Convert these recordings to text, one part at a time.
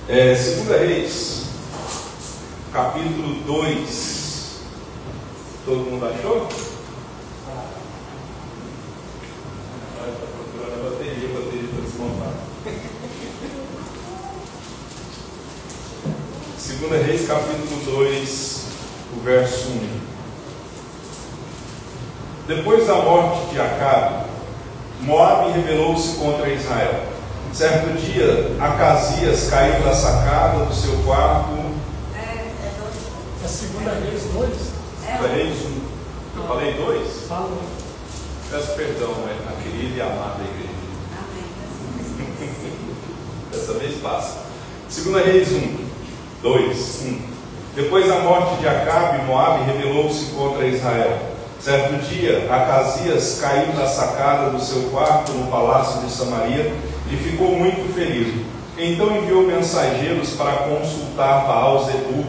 Segunda Reis, capítulo 2. Todo mundo achou? Está procurando a bateria para desmontar. Segunda Reis, capítulo 2, o verso 1. Depois da morte de Acabe, Moabe rebelou-se contra Israel. Certo dia, Acasias caiu da sacada do seu quarto. É Segunda Reis 2? Segunda Reis 1. Eu falei 2? Fala. Peço perdão, a querida e amada igreja. Dessa vez passa. Segunda Reis 1. Depois da morte de Acabe, Moabe rebelou-se contra Israel. Certo dia, Acasias caiu da sacada do seu quarto no palácio de Samaria e ficou muito ferido. Então enviou mensageiros para consultar Baal-zebub,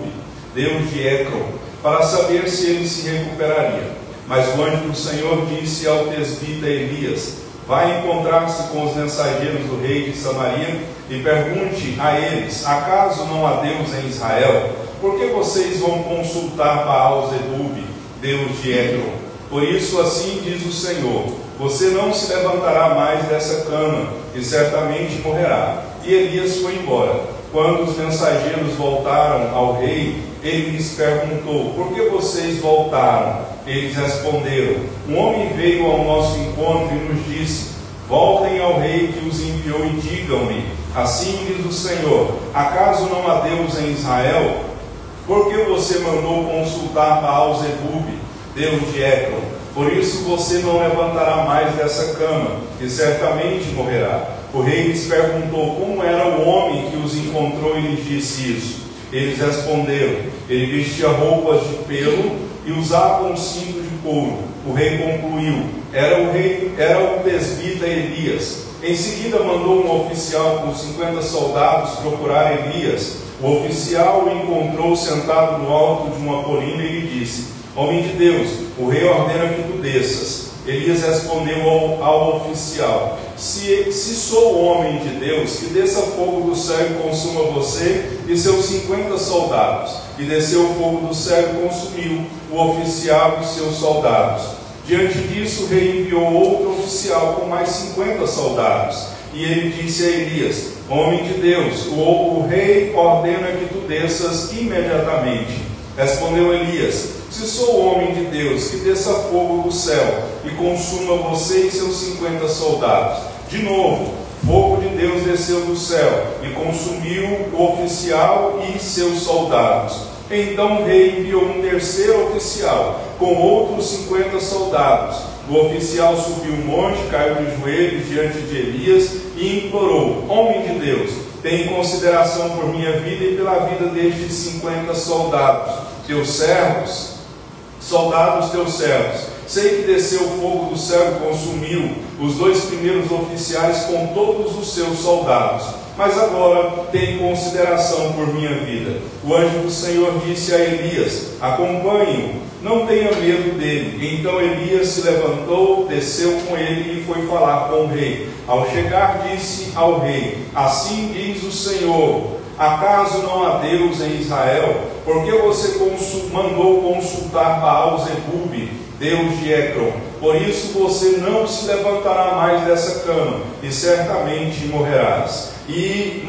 deus de Ecrom, para saber se ele se recuperaria. Mas o anjo do Senhor disse ao tesbita Elias: vai encontrar-se com os mensageiros do rei de Samaria e pergunte a eles: acaso não há Deus em Israel? Por que vocês vão consultar Baal-zebub, deus de Ecrom? Por isso assim diz o Senhor: você não se levantará mais dessa cama, e certamente morrerá. E Elias foi embora. Quando os mensageiros voltaram ao rei, ele lhes perguntou: por que vocês voltaram? Eles responderam: um homem veio ao nosso encontro e nos disse: voltem ao rei que os enviou e digam-lhe: assim diz o Senhor, acaso não há Deus em Israel? Por que você mandou consultar Baal-zebub, deus de Ecrom? Por isso você não levantará mais dessa cama, e certamente morrerá. O rei lhes perguntou como era o homem que os encontrou e lhes disse isso. Eles responderam: ele vestia roupas de pelo e usava um cinto de couro. O rei concluiu: era o presbítero Elias. Em seguida mandou um oficial com 50 soldados procurar Elias. O oficial o encontrou sentado no alto de uma colina e lhe disse: homem de Deus, o rei ordena que tu desças. Elias respondeu ao oficial: se sou homem de Deus, que desça fogo do céu e consuma você e seus 50 soldados. E desceu o fogo do céu e consumiu o oficial e seus soldados. Diante disso, o rei enviou outro oficial com mais 50 soldados. E ele disse a Elias: homem de Deus, o rei ordena que tu desças imediatamente. Respondeu Elias: se sou homem de Deus, que desça fogo do céu e consuma você e seus 50 soldados. De novo, fogo de Deus desceu do céu e consumiu o oficial e seus soldados. Então o rei enviou um terceiro oficial com outros 50 soldados. O oficial subiu um monte, caiu de joelhos diante de Elias e implorou: homem de Deus, tem consideração por minha vida e pela vida destes 50 soldados, teus servos. Soldados teus servos, sei que desceu o fogo do céu e consumiu os 2 primeiros oficiais com todos os seus soldados, mas agora tem consideração por minha vida. O anjo do Senhor disse a Elias: acompanhe-o, não tenha medo dele. Então Elias se levantou, desceu com ele e foi falar com o rei. Ao chegar disse ao rei: assim diz o Senhor, acaso não há Deus em Israel? Por que você mandou consultar Baal-zebub, deus de Ecrom? Por isso você não se levantará mais dessa cama, e certamente morrerás. E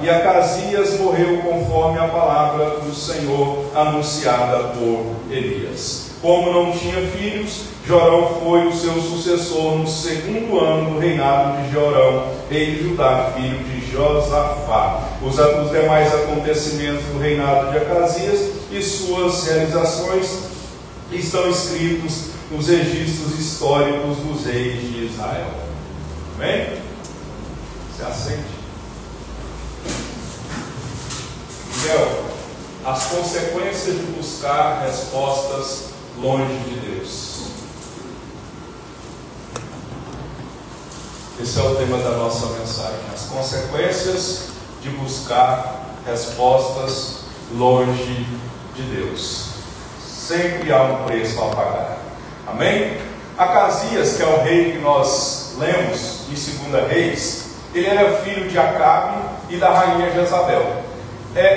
Acasias morreu conforme a palavra do Senhor anunciada por Elias. Como não tinha filhos, Jorão foi o seu sucessor no 2º ano do reinado de Jorão, rei de Judá, filho de Josafá. Os demais acontecimentos do reinado de Acasias e suas realizações estão escritos nos registros históricos dos reis de Israel. Amém? Você aceite? Miguel, as consequências de buscar respostas longe de Deus. Esse é o tema da nossa mensagem: as consequências de buscar respostas longe de Deus. Sempre há um preço a pagar. Amém? Acasias, que é o rei que nós lemos em 2 Reis, Ele era filho de Acabe e da rainha Jezabel.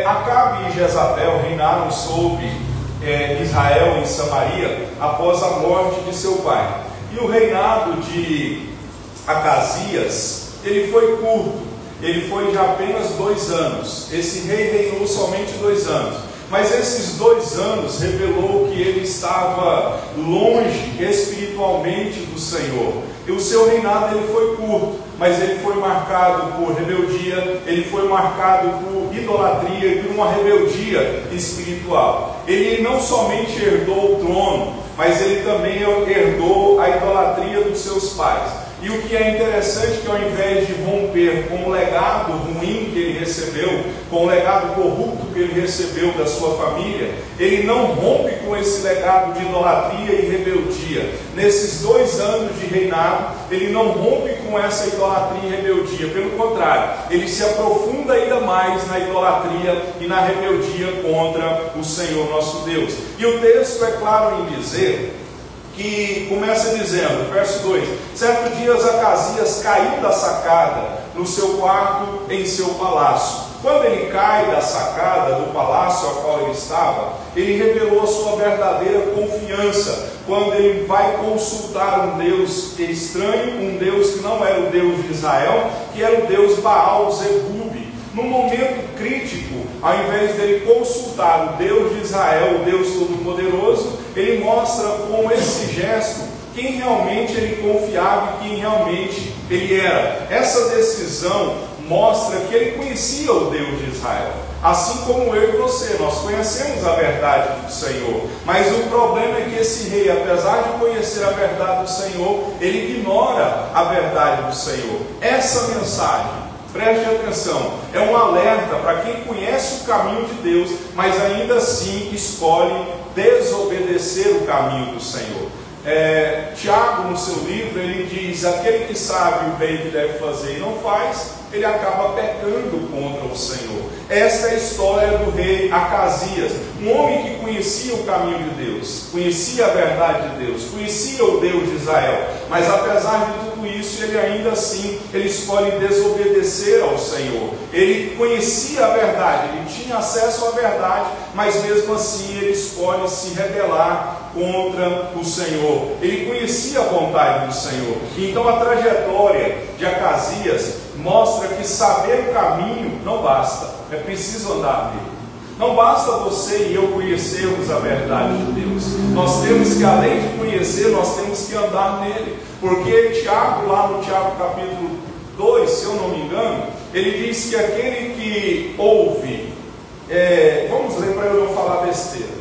Acabe e Jezabel reinaram sobre Israel em Samaria após a morte de seu pai. E o reinado de Acasias, ele foi curto, ele foi de apenas 2 anos. Esse rei reinou somente 2 anos. Mas esses 2 anos revelou que ele estava longe espiritualmente do Senhor. E o seu reinado ele foi curto, mas ele foi marcado por rebeldia, ele foi marcado por idolatria e por uma rebeldia espiritual. Ele não somente herdou o trono, mas ele também herdou a idolatria dos seus pais. E o que é interessante é que ao invés de romper com o legado ruim que ele recebeu, com o legado corrupto que ele recebeu da sua família, ele não rompe com esse legado de idolatria e rebeldia. Nesses 2 anos de reinado, ele não rompe com essa idolatria e rebeldia. Pelo contrário, ele se aprofunda ainda mais na idolatria e na rebeldia contra o Senhor nosso Deus. E o texto é claro em dizer que começa dizendo, verso 2: certo dia Acasias caiu da sacada no seu quarto em seu palácio. Quando ele cai da sacada do palácio ao qual ele estava, ele revelou a sua verdadeira confiança, quando ele vai consultar um Deus estranho, um Deus que não era o Deus de Israel, que era o Deus Baal-Zebub. No momento crítico, ao invés dele consultar o Deus de Israel, o Deus Todo-Poderoso, ele mostra com esse gesto quem realmente ele confiava e quem realmente ele era. Essa decisão mostra que ele conhecia o Deus de Israel, assim como eu e você, nós conhecemos a verdade do Senhor. Mas o problema é que esse rei, apesar de conhecer a verdade do Senhor, ele ignora a verdade do Senhor. Essa mensagem, preste atenção, é um alerta para quem conhece o caminho de Deus, mas ainda assim escolhe desobedecer o caminho do Senhor. Tiago, no seu livro, ele diz: aquele que sabe o bem que deve fazer e não faz, ele acaba pecando contra o Senhor. Esta é a história do rei Acasias, um homem que conhecia o caminho de Deus, conhecia a verdade de Deus, conhecia o Deus de Israel, mas apesar de tudo isso, ele ainda assim, ele escolhe desobedecer ao Senhor. Ele conhecia a verdade, ele tinha acesso à verdade, mas mesmo assim ele escolhe se rebelar contra o Senhor. Ele conhecia a vontade do Senhor. Então a trajetória de Acasias mostra que saber o caminho não basta, é preciso andar nele. Não basta você e eu conhecermos a verdade de Deus. Nós temos que, além de conhecer, nós temos que andar nele. Porque Tiago, lá no Tiago capítulo 2, se eu não me engano, ele diz que aquele que ouve, vamos ler para eu não falar besteira.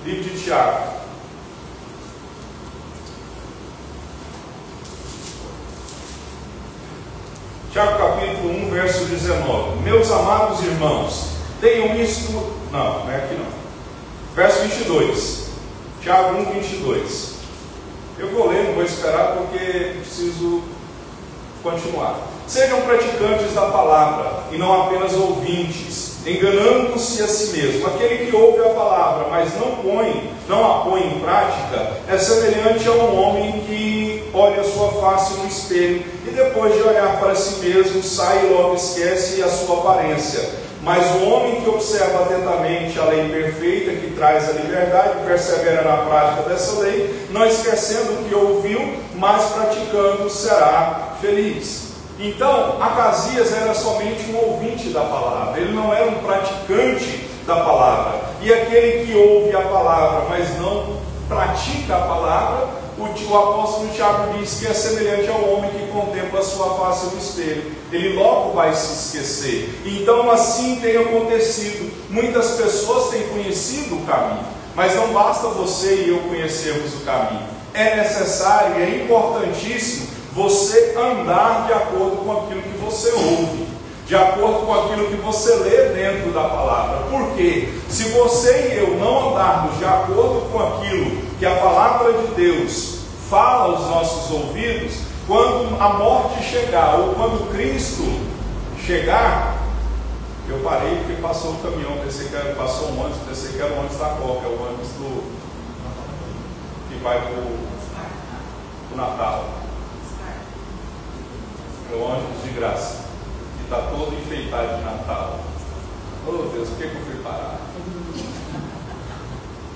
Livro de Tiago. Tiago capítulo 1, verso 19. Meus amados irmãos, tenham isto... Não é aqui não. Verso 22. Tiago 1, 22. Eu vou ler, não vou esperar porque preciso continuar. Sejam praticantes da palavra e não apenas ouvintes, enganando-se a si mesmo. Aquele que ouve a palavra, mas não a põe em prática, é semelhante a um homem que olha a sua face no espelho e depois de olhar para si mesmo, sai e logo esquece a sua aparência. Mas o homem que observa atentamente a lei perfeita que traz a liberdade e persevera na prática dessa lei, não esquecendo o que ouviu, mas praticando, será feliz. Então, Acasias era somente um ouvinte da palavra, ele não era um praticante da palavra. E aquele que ouve a palavra, mas não pratica a palavra, o apóstolo Tiago diz que é semelhante ao homem que contempla a sua face no espelho. Ele logo vai se esquecer. Então assim tem acontecido. Muitas pessoas têm conhecido o caminho, mas não basta você e eu conhecermos o caminho. É necessário e é importantíssimo você andar de acordo com aquilo que você ouve, de acordo com aquilo que você lê dentro da palavra. Por quê? Se você e eu não andarmos de acordo com aquilo que a palavra de Deus fala aos nossos ouvidos, quando a morte chegar, ou quando Cristo chegar, eu parei porque passou o caminhão, passou um ônibus, pensei que era o ônibus da Copa, é o ônibus que vai para o Natal. É o ônibus de graça, que está todo enfeitado de Natal. Oh Deus, por que eu fui parar?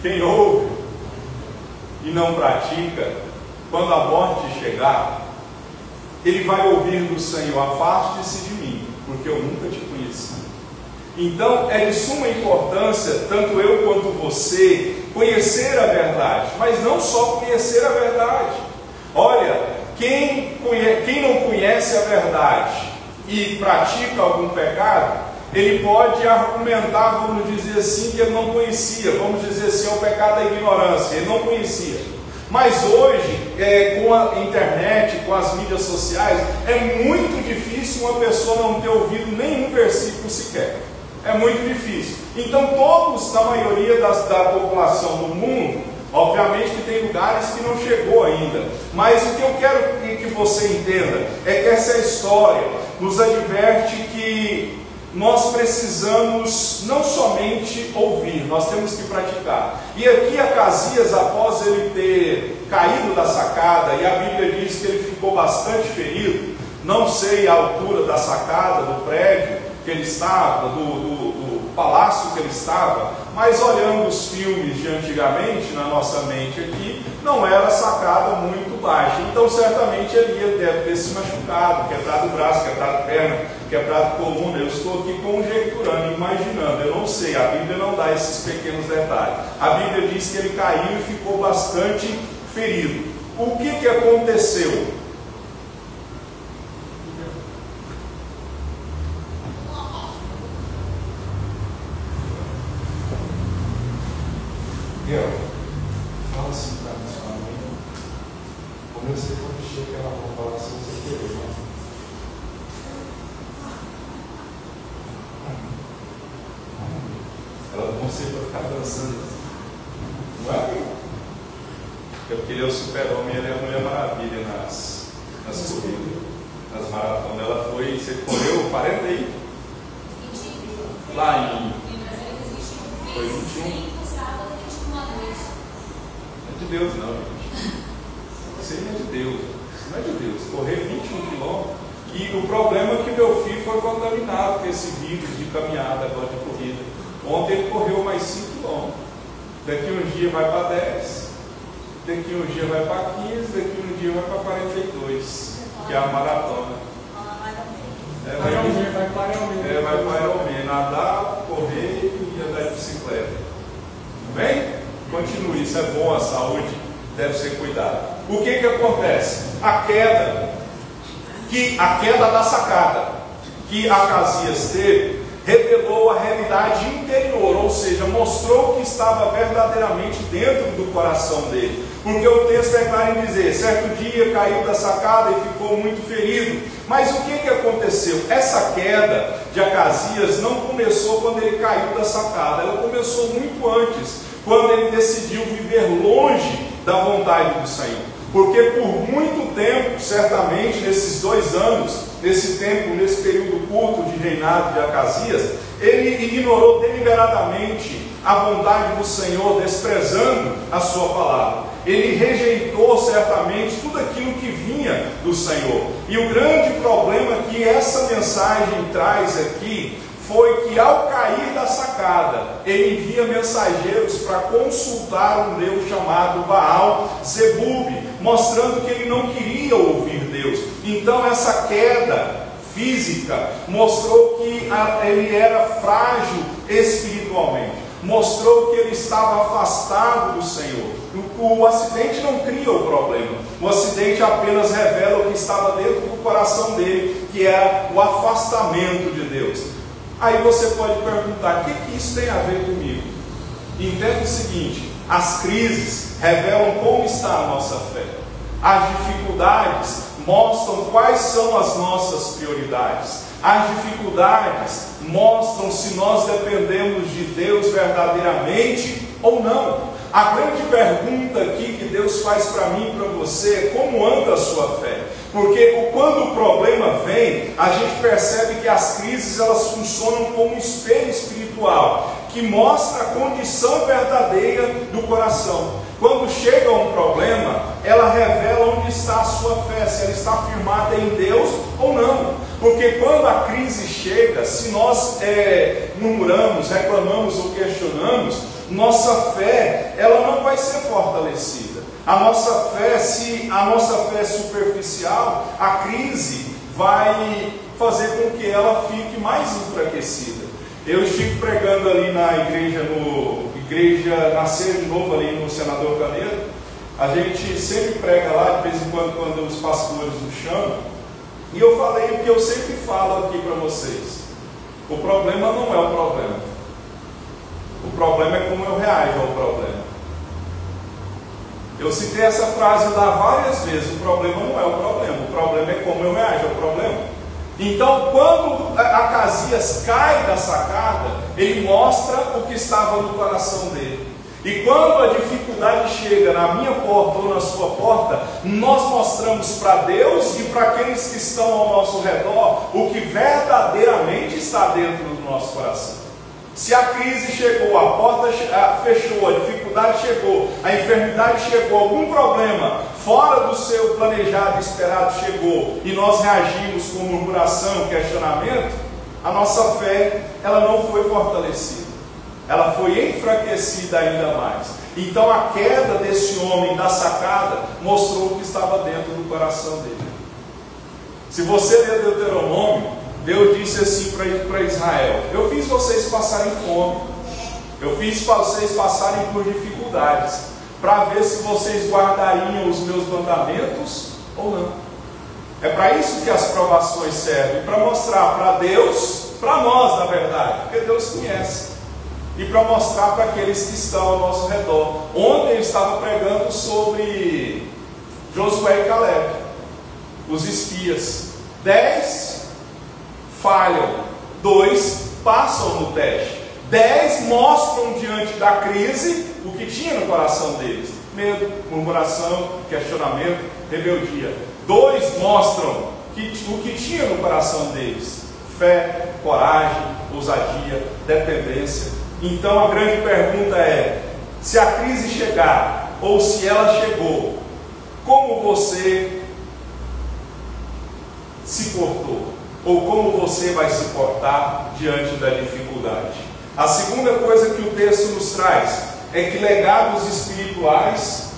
Quem ouve e não pratica, quando a morte chegar, ele vai ouvir do Senhor: afaste-se de mim, porque eu nunca te conheci. Então é de suma importância, tanto eu quanto você, conhecer a verdade, mas não só conhecer a verdade. Olha, quem não conhece a verdade e pratica algum pecado, ele pode argumentar, vamos dizer assim, que ele não conhecia, vamos dizer assim, é o pecado da ignorância, ele não conhecia. Mas hoje, com a internet, com as mídias sociais, é muito difícil uma pessoa não ter ouvido nenhum versículo sequer. É muito difícil. Então todos, na maioria da população do mundo, obviamente que tem lugares que não chegou ainda, mas o que eu quero que você entenda é que essa história nos adverte que nós precisamos não somente ouvir, nós temos que praticar. E aqui Acasias, após ele ter caído da sacada, e a Bíblia diz que ele ficou bastante ferido, não sei a altura da sacada, do prédio que ele estava, do palácio que ele estava, mas olhando os filmes de antigamente, na nossa mente aqui, não era sacada muito baixa. Então certamente ele deve ter se machucado, quebrado o braço, quebrado a perna, quebrado a coluna. Eu estou aqui conjecturando, imaginando, eu não sei, a Bíblia não dá esses pequenos detalhes. A Bíblia diz que ele caiu e ficou bastante ferido. O que aconteceu? Fala assim para mim, sua mãe. Comecei quando chega aquela comparação sem querer, né? Ela não sei para ficar dançando. Não é? É porque ele é o super-homem, ele é a Mulher Maravilha nas corridas, nas maratonas. Ela foi, você correu 40 aí? Lá em. Foi 21. De Deus não, gente. Isso aí não é de Deus. Isso não é de Deus. Correr 21 quilômetros. E o problema é que meu filho foi contaminado com esse vírus de caminhada agora de corrida. Ontem ele correu mais 5 quilômetros. Daqui um dia vai para 10. Daqui um dia vai para 15. Daqui um dia vai para 42. Que é a maratona. Vai para Ironman. Nadar, correr e andar de bicicleta. Bem? Continue, isso é bom, a saúde deve ser cuidada. O que acontece? A queda da sacada que Acasias teve, revelou a realidade interior, ou seja, mostrou o que estava verdadeiramente dentro do coração dele. Porque o texto é claro em dizer: certo dia caiu da sacada e ficou muito ferido. Mas o que aconteceu? Essa queda de Acasias não começou quando ele caiu da sacada, ela começou muito antes, quando ele decidiu viver longe da vontade do Senhor. Porque por muito tempo, certamente nesses 2 anos, nesse período curto de reinado de Acasias, ele ignorou deliberadamente a vontade do Senhor, desprezando a sua palavra. Ele rejeitou certamente tudo aquilo que vinha do Senhor. E o grande problema que essa mensagem traz aqui foi que, ao cair da sacada, ele envia mensageiros para consultar um Deus chamado Baal-Zebub, mostrando que ele não queria ouvir Deus. Então essa queda física mostrou que ele era frágil espiritualmente, mostrou que ele estava afastado do Senhor. O acidente não cria o problema, o acidente apenas revela o que estava dentro do coração dele, que é o afastamento de Deus. Aí você pode perguntar: o que isso tem a ver comigo? Entenda o seguinte: as crises revelam como está a nossa fé. As dificuldades mostram quais são as nossas prioridades. As dificuldades mostram se nós dependemos de Deus verdadeiramente ou não. A grande pergunta aqui que Deus faz para mim e para você é: como anda a sua fé? Porque quando o problema vem, a gente percebe que as crises elas funcionam como um espelho espiritual, que mostra a condição verdadeira do coração. Quando chega um problema, ela revela onde está a sua fé, se ela está firmada em Deus ou não. Porque quando a crise chega, se nós murmuramos, reclamamos ou questionamos, nossa fé, ela não vai ser fortalecida. A nossa fé, se a nossa fé é superficial, a crise vai fazer com que ela fique mais enfraquecida. Eu estive pregando ali na igreja Nascer de Novo, ali no Senador Canedo. A gente sempre prega lá, de vez em quando os pastores nos chamam. E eu falei o que eu sempre falo aqui para vocês. O problema não é o problema. O problema é como eu reajo ao problema. Eu citei essa frase lá várias vezes. O problema não é o problema é como eu reajo ao problema. Então, quando Acasias cai da sacada, ele mostra o que estava no coração dele. E quando a dificuldade chega na minha porta ou na sua porta, nós mostramos para Deus e para aqueles que estão ao nosso redor o que verdadeiramente está dentro do nosso coração. Se a crise chegou, a porta fechou, a dificuldade chegou, a enfermidade chegou, algum problema fora do seu planejado e esperado chegou, e nós reagimos com murmuração, questionamento, a nossa fé, ela não foi fortalecida, ela foi enfraquecida ainda mais. Então a queda desse homem da sacada mostrou o que estava dentro do coração dele. Se você ler Deuteronômio, Deus disse assim para Israel: eu fiz vocês passarem fome, eu fiz vocês passarem por dificuldades, para ver se vocês guardariam os meus mandamentos ou não. É para isso que as provações servem, para mostrar para Deus, para nós na verdade, porque Deus conhece, e para mostrar para aqueles que estão ao nosso redor. Ontem eu estava pregando sobre Josué e Caleb, os espias. 10 falham, 2 passam no teste, 10 mostram diante da crise o que tinha no coração deles: medo, murmuração, questionamento, rebeldia. 2 mostram o que tinha no coração deles: fé, coragem, ousadia, dependência. Então a grande pergunta é: se a crise chegar, ou se ela chegou, como você se portou? Ou como você vai se portar diante da dificuldade? A segunda coisa que o texto nos traz é que legados espirituais...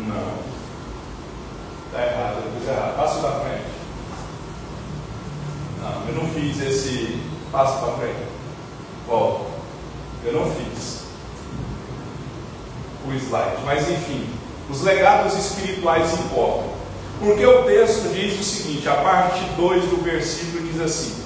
Não. Está errado, eu fiz errado. Passo para frente. Não, eu não fiz esse passo para frente. Volta. Eu não fiz o slide, mas enfim. Os legados espirituais importam. Porque o texto diz o seguinte, a parte 2 do versículo diz assim: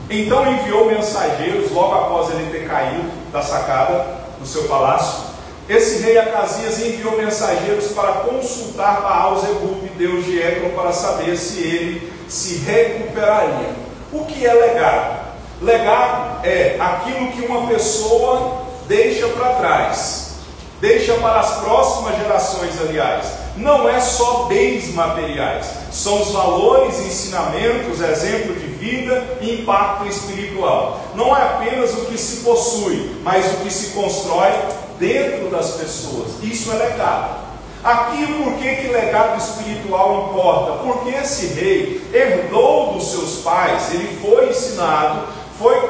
então enviou mensageiros, logo após ele ter caído da sacada do seu palácio. Esse rei Acasias enviou mensageiros para consultar Baal-zebub, deus de Ecrón, para saber se ele se recuperaria. O que é legado? Legado é aquilo que uma pessoa deixa para trás, deixa para as próximas gerações, aliás. Não é só bens materiais, são os valores, ensinamentos, exemplo de vida e impacto espiritual. Não é apenas o que se possui, mas o que se constrói dentro das pessoas. Isso é legado. Aqui, por que legado espiritual importa? Porque esse rei herdou dos seus pais, ele foi ensinado,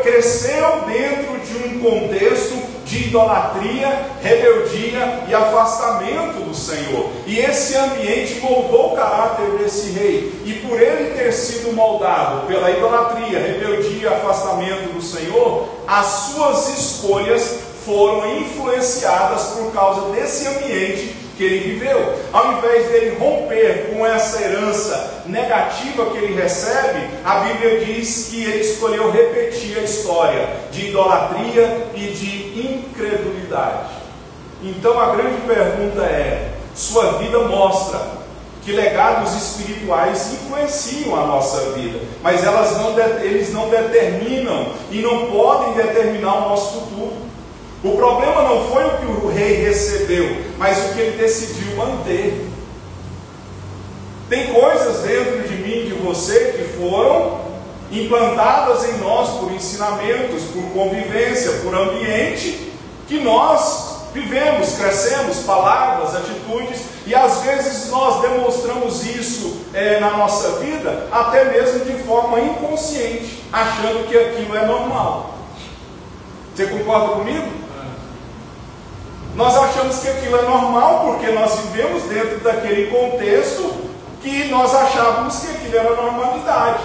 cresceu dentro de um contexto de idolatria, rebeldia e afastamento do Senhor. E esse ambiente moldou o caráter desse rei. E por ele ter sido moldado pela idolatria, rebeldia e afastamento do Senhor, as suas escolhas foram influenciadas por causa desse ambiente que ele viveu. Ao invés dele romper com essa herança negativa que ele recebe, a Bíblia diz que ele escolheu repetir a história de idolatria e de incredulidade. Então a grande pergunta é: sua vida mostra que legados espirituais influenciam a nossa vida, mas eles não determinam e não podem determinar o nosso futuro. O problema não foi o que o rei recebeu, mas o que ele decidiu manter. Tem coisas dentro de mim e de você que foram implantadas em nós por ensinamentos, por convivência, por ambiente que nós vivemos, crescemos, palavras, atitudes, e às vezes nós demonstramos isso na nossa vida, até mesmo de forma inconsciente, achando que aquilo é normal. Você concorda comigo? Nós achamos que aquilo é normal porque nós vivemos dentro daquele contexto que nós achávamos que aquilo era normalidade.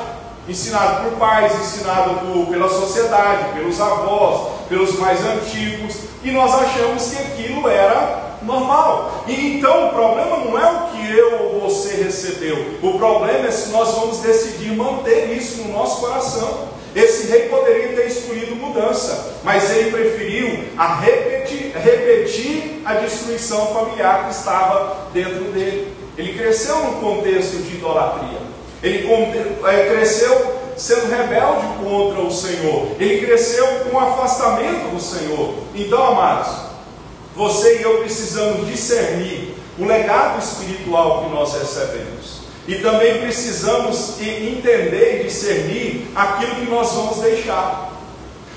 Ensinado por pais, ensinado pela sociedade, pelos avós, pelos mais antigos, e nós achamos que aquilo era normal. E então o problema não é o que eu ou você recebeu, o problema é se nós vamos decidir manter isso no nosso coração. Esse rei poderia ter escolhido mudança, mas ele preferiu repetir a destruição familiar que estava dentro dele. Ele cresceu num contexto de idolatria. Ele cresceu sendo rebelde contra o Senhor. Ele cresceu com o afastamento do Senhor. Então, amados, você e eu precisamos discernir o legado espiritual que nós recebemos. E também precisamos entender e discernir aquilo que nós vamos deixar.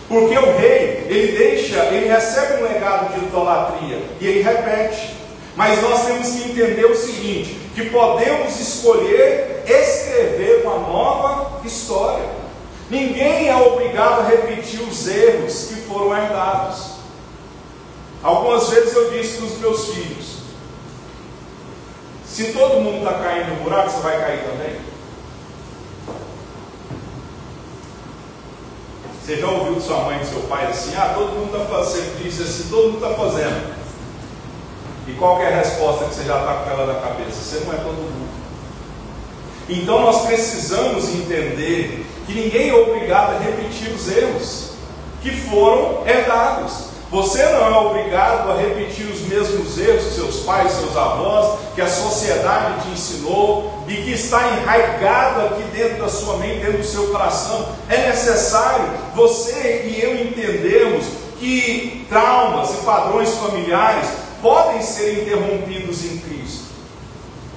Porque o rei, ele recebe um legado de idolatria e ele repete. Mas nós temos que entender o seguinte, que podemos escolher escrever uma nova história. Ninguém é obrigado a repetir os erros que foram herdados. Algumas vezes eu disse para os meus filhos, se todo mundo está caindo no buraco, você vai cair também? Você já ouviu de sua mãe e do seu pai assim, todo mundo está fazendo isso assim, todo mundo está fazendo. E qual é a resposta que você já está com ela na cabeça? Você não é todo mundo. Então nós precisamos entender que ninguém é obrigado a repetir os erros que foram herdados. Você não é obrigado a repetir os mesmos erros que seus pais, seus avós, que a sociedade te ensinou e que está enraizado aqui dentro da sua mente, dentro do seu coração. É necessário você e eu entendermos que traumas e padrões familiares podem ser interrompidos em Cristo.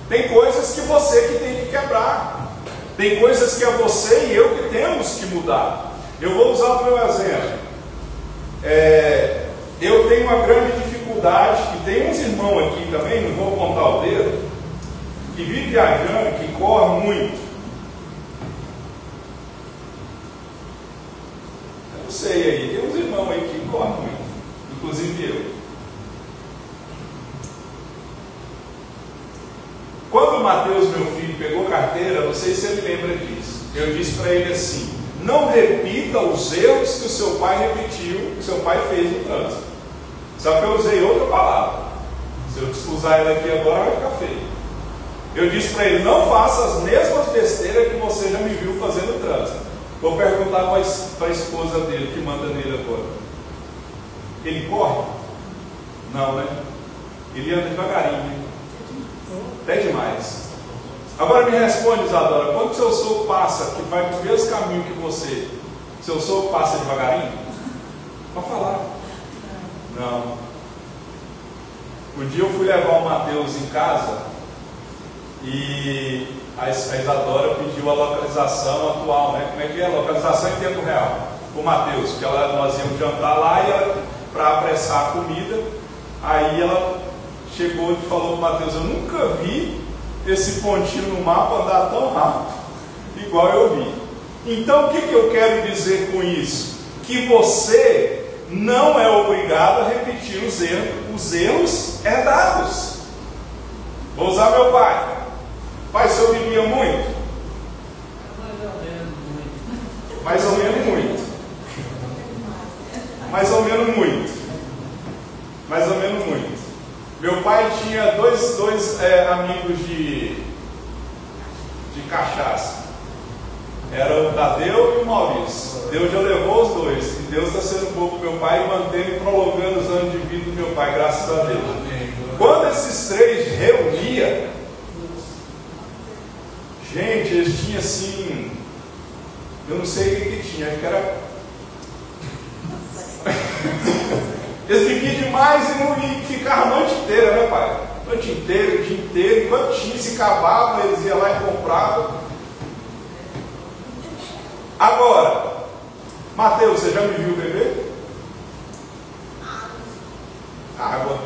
Tem coisas que você que tem que quebrar. Tem coisas que é você e eu que temos que mudar. Eu vou usar o meu exemplo. Eu tenho uma grande dificuldade, e tem uns irmãos aqui também, não vou apontar o dedo, que vive viajando, que corre muito. Eu não sei aí, tem uns irmãos aí que correm muito, inclusive eu. Quando o Mateus, meu filho, pegou carteira, não sei se ele lembra disso, eu disse para ele assim, não repita os erros que o seu pai repetiu, que o seu pai fez no trânsito. Só que eu usei outra palavra. Se eu usar ela aqui agora, vai ficar feio. Eu disse para ele, não faça as mesmas besteiras que você já me viu fazendo no trânsito. Vou perguntar para a esposa dele, que manda nele agora. Ele corre? Não, né? Ele anda devagarinho. Até demais. Agora me responde, Isadora, quando o seu sogro passa, que vai para o mesmo caminho que você, seu sogro passa devagarinho? Pode falar. Não. Um dia eu fui levar o Mateus em casa e a Isadora pediu a localização atual, né? Como é que é? Localização em tempo real. O Mateus, que nós íamos jantar lá e para apressar a comida, aí ela chegou e falou para o Mateus, eu nunca vi esse pontinho no mapa andar tão rápido, igual eu vi. Então o que eu quero dizer com isso? Que você não é obrigado a repetir os erros herdados. Vou usar meu pai. Pai, o senhor bebia muito? Mais ou menos muito. Mais ou menos muito. Mais ou menos muito. Meu pai tinha dois amigos de cachaça. Era o Tadeu e o Maurício. Deus já levou os dois. E Deus está sendo bom com meu pai e mantendo e prolongando os anos de vida do meu pai, graças a Deus. Quando esses três reuniam, gente, eles tinham assim, eu não sei o que tinha, acho que era. Eles bebiam demais e ficavam a noite inteira, né, pai? A noite inteira, o dia inteiro. Enquanto tinha, se acabava, eles iam lá e compravam. Agora, Mateus, você já me viu beber? Água.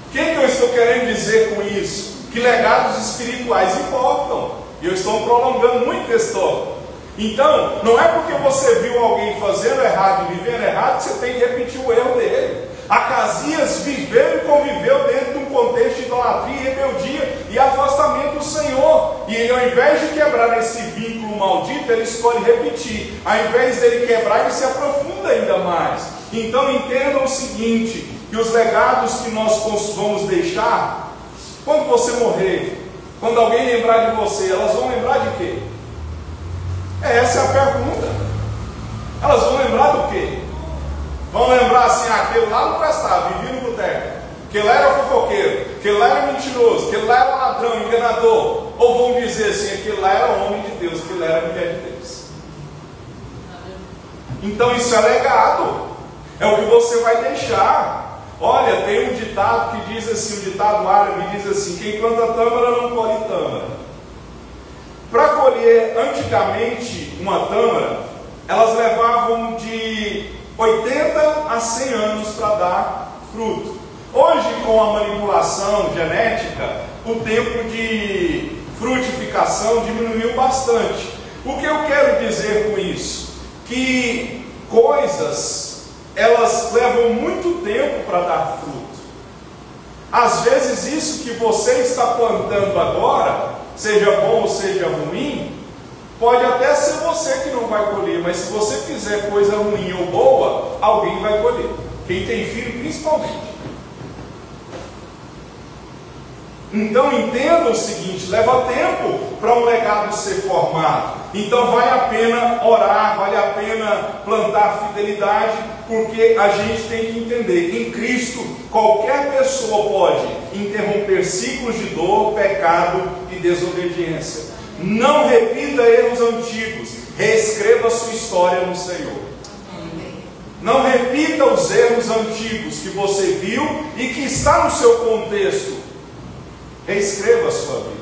O que eu estou querendo dizer com isso? Que legados espirituais importam. E eu estou prolongando muito esse tópico. Então, não é porque você viu alguém fazendo errado e vivendo errado que você tem que repetir o erro dele. Acasias viveu e conviveu dentro de um contexto de idolatria, rebeldia e afastamento do Senhor. E ele, ao invés de quebrar esse vínculo maldito, ele escolhe repetir. Ao invés dele quebrar, ele se aprofunda ainda mais. Então entendam o seguinte, que os legados que nós vamos deixar, quando você morrer, quando alguém lembrar de você, elas vão lembrar de quê? Essa é a pergunta. Elas vão lembrar do quê? Vão lembrar assim, aquele lá não prestava, vivia no boteco, aquele lá era fofoqueiro, aquele lá era mentiroso, aquele lá era ladrão, enganador. Ou vão dizer assim, aquele lá era homem de Deus, aquele lá era mulher de Deus. Então isso é legado, é o que você vai deixar. Olha, tem um ditado que diz assim, um ditado árabe diz assim, quem planta tâmara não colhe tâmara. Para colher antigamente uma tâmara, elas levavam de 80 a 100 anos para dar fruto. Hoje, com a manipulação genética, o tempo de frutificação diminuiu bastante. O que eu quero dizer com isso? Que coisas, elas levam muito tempo para dar fruto. Às vezes isso que você está plantando agora, seja bom ou seja ruim, pode até ser você que não vai colher, mas se você fizer coisa ruim ou boa, alguém vai colher. Quem tem filho principalmente. Então entenda o seguinte, leva tempo para um legado ser formado. Então vale a pena orar, vale a pena plantar fidelidade, porque a gente tem que entender, em Cristo qualquer pessoa pode interromper ciclos de dor, pecado e desobediência. Não repita erros antigos, reescreva a sua história no Senhor. Não repita os erros antigos que você viu e que está no seu contexto. Reescreva a sua vida.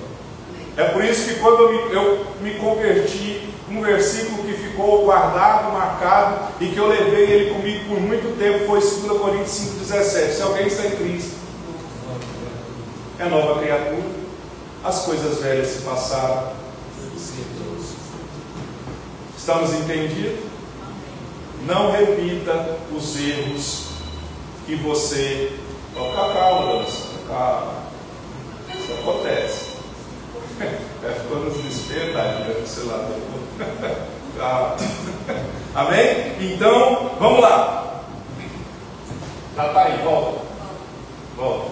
É por isso que quando eu me converti, um versículo que ficou guardado, marcado, e que eu levei ele comigo por muito tempo, foi 2 Coríntios 5,17. Se alguém está em Cristo, é nova criatura, as coisas velhas se passaram. Estamos entendidos? Não repita os erros que você... Calma, dona Sandra, calma. Isso acontece. Ficou nos desesperos, sei lá. Amém? Então, vamos lá. Já está aí, volta. Volta.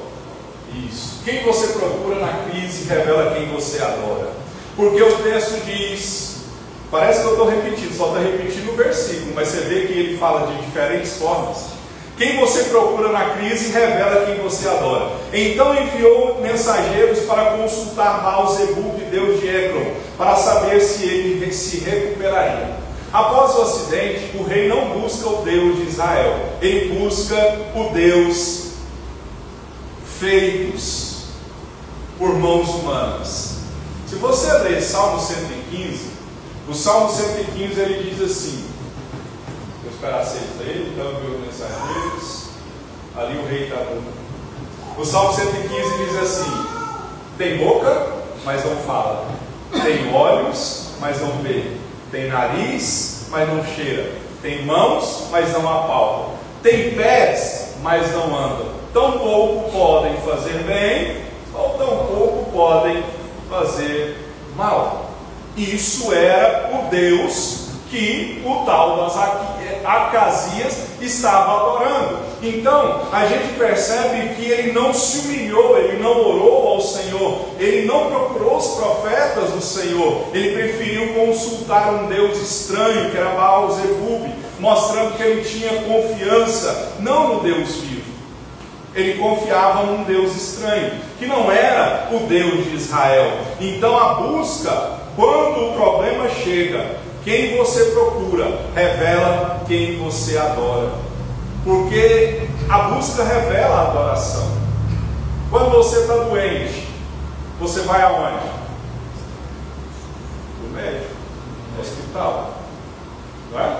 Isso. Quem você procura na crise revela quem você adora. Porque o texto diz, parece que eu estou repetindo, só estou repetindo o versículo, mas você vê que ele fala de diferentes formas. Quem você procura na crise revela quem você adora. Então enviou mensageiros para consultar Baal-zebub, deus de Ecrom, para saber se ele se recuperaria. Após o acidente, o rei não busca o Deus de Israel, ele busca o Deus feitos por mãos humanas. Se você ler Salmo 115, o Salmo 115 ele diz assim, vou esperar vocês lerem, então viu os mensageiros, ali o rei está dando. O Salmo 115 diz assim, tem boca, mas não fala, tem olhos, mas não vê, tem nariz, mas não cheira, tem mãos, mas não apalpam, tem pés, mas não andam, tão pouco podem fazer bem, ou tão pouco podem fazer mal. Isso era o Deus que o tal das Acasias estava adorando. Então a gente percebe que ele não se humilhou, ele não orou ao Senhor, ele não procurou os profetas do Senhor, ele preferiu consultar um Deus estranho, que era Baal-zebub, mostrando que ele tinha confiança não no Deus vivo. Ele confiava num Deus estranho, que não era o Deus de Israel. Então a busca, quando o problema chega, quem você procura revela quem você adora. Porque a busca revela a adoração. Quando você está doente, você vai aonde? O médico. No hospital. Não é?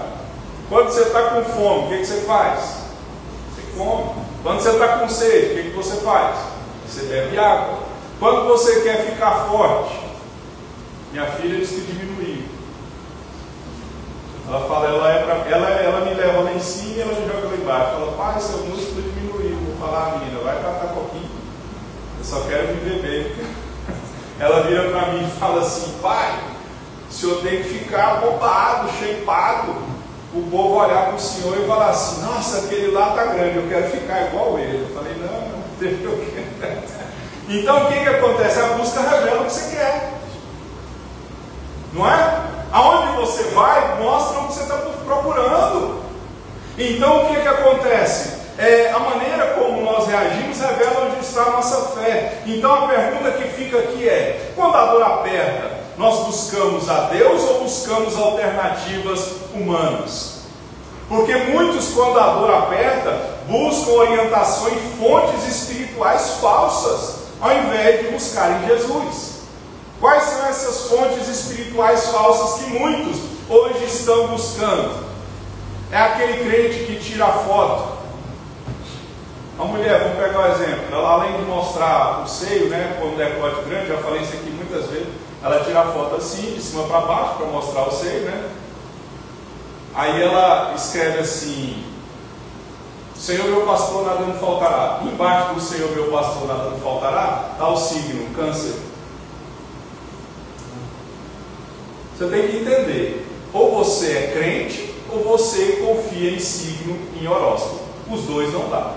Quando você está com fome, o que você faz? Você come. Quando você está com sede, o que você faz? Você bebe água. Quando você quer ficar forte, minha filha disse que diminuiu. Ela fala, ela me leva lá em cima e ela me joga lá embaixo. Fala, pai, seu músculo diminuiu. Vou falar, menina, vai catar coquinho. Eu só quero viver bem. Ela vira para mim e fala assim, pai, o senhor tem que ficar bombado, shapeado. O povo olhar para o senhor e falar assim, nossa, aquele lá está grande, eu quero ficar igual ele. Eu falei, não, deixa eu quero. Então o que acontece? A busca revela o que você quer. Não é? Aonde você vai, mostra o que você está procurando. Então o que acontece? A maneira como nós reagimos revela onde está a nossa fé. Então a pergunta que fica aqui é, quando a dor aperta, nós buscamos a Deus ou buscamos alternativas humanas? Porque muitos, quando a dor aperta, buscam orientação em fontes espirituais falsas, ao invés de buscar em Jesus. Quais são essas fontes espirituais falsas que muitos hoje estão buscando? É aquele crente que tira a foto. A mulher, vamos pegar o exemplo, ela, além de mostrar o seio, né, com um decote grande, já falei isso aqui muitas vezes, ela tira a foto assim, de cima para baixo, para mostrar o seio, né? Aí ela escreve assim, Senhor meu pastor, nada me faltará. Embaixo do Senhor meu pastor, nada me faltará, está o signo, câncer. Você tem que entender, ou você é crente, ou você confia em signo, em horóscopo. Os dois não dá.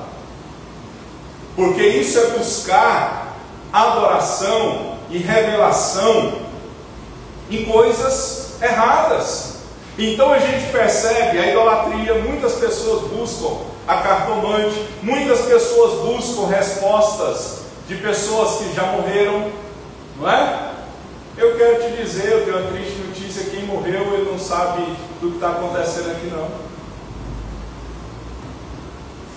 Porque isso é buscar adoração e revelação em coisas erradas. Então a gente percebe a idolatria, muitas pessoas buscam a cartomante, muitas pessoas buscam respostas de pessoas que já morreram, não é? Eu quero te dizer, eu tenho uma triste notícia, quem morreu ele não sabe do que está acontecendo aqui não.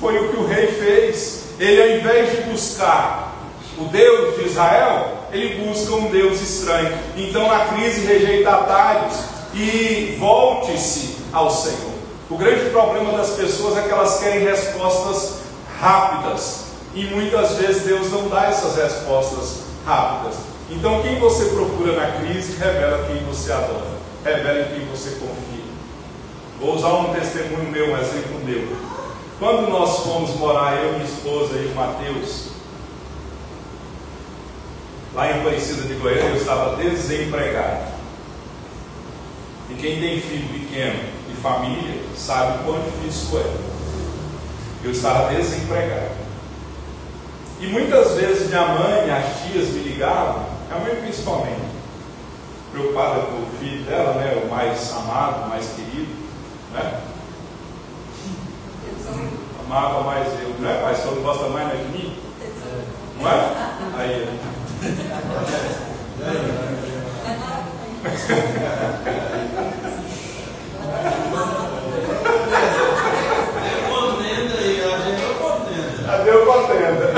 Foi o que o rei fez. Ele, ao invés de buscar o Deus de Israel, ele busca um Deus estranho. Então na crise rejeita atalhos e volte-se ao Senhor. O grande problema das pessoas é que elas querem respostas rápidas, e muitas vezes Deus não dá essas respostas rápidas. Então quem você procura na crise revela quem você adora, revela em quem você confia. Vou usar um testemunho meu, um exemplo meu. Quando nós fomos morar, eu, minha esposa e o Mateus, lá em Aparecida de Goiânia, eu estava desempregado. E quem tem filho pequeno e família sabe o quão difícil é. Eu estava desempregado. E muitas vezes minha mãe e as tias me ligavam, minha mãe principalmente, preocupada com o filho dela, né, o mais amado, o mais querido, né? Amava mais eu, não é, pai? O senhor não gosta mais de mim? Não é? Aí. Cadê o contenda?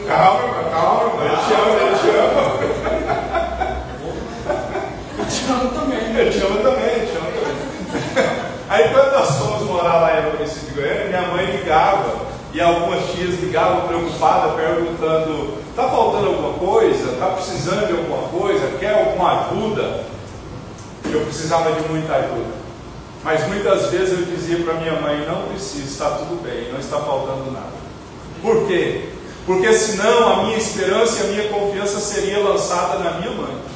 Calma, calma, eu te amo, eu te amo. Eu te amo também. Aí quando nós fomos morar lá em Aparecida de Goiânia, minha mãe ligava, e algumas tias ligavam preocupadas, perguntando, está faltando alguma coisa? Está precisando de alguma coisa? Quer alguma ajuda? Eu precisava de muita ajuda. Mas muitas vezes eu dizia para minha mãe, não precisa, está tudo bem, não está faltando nada. Por quê? Porque senão a minha esperança e a minha confiança seria lançada na minha mãe.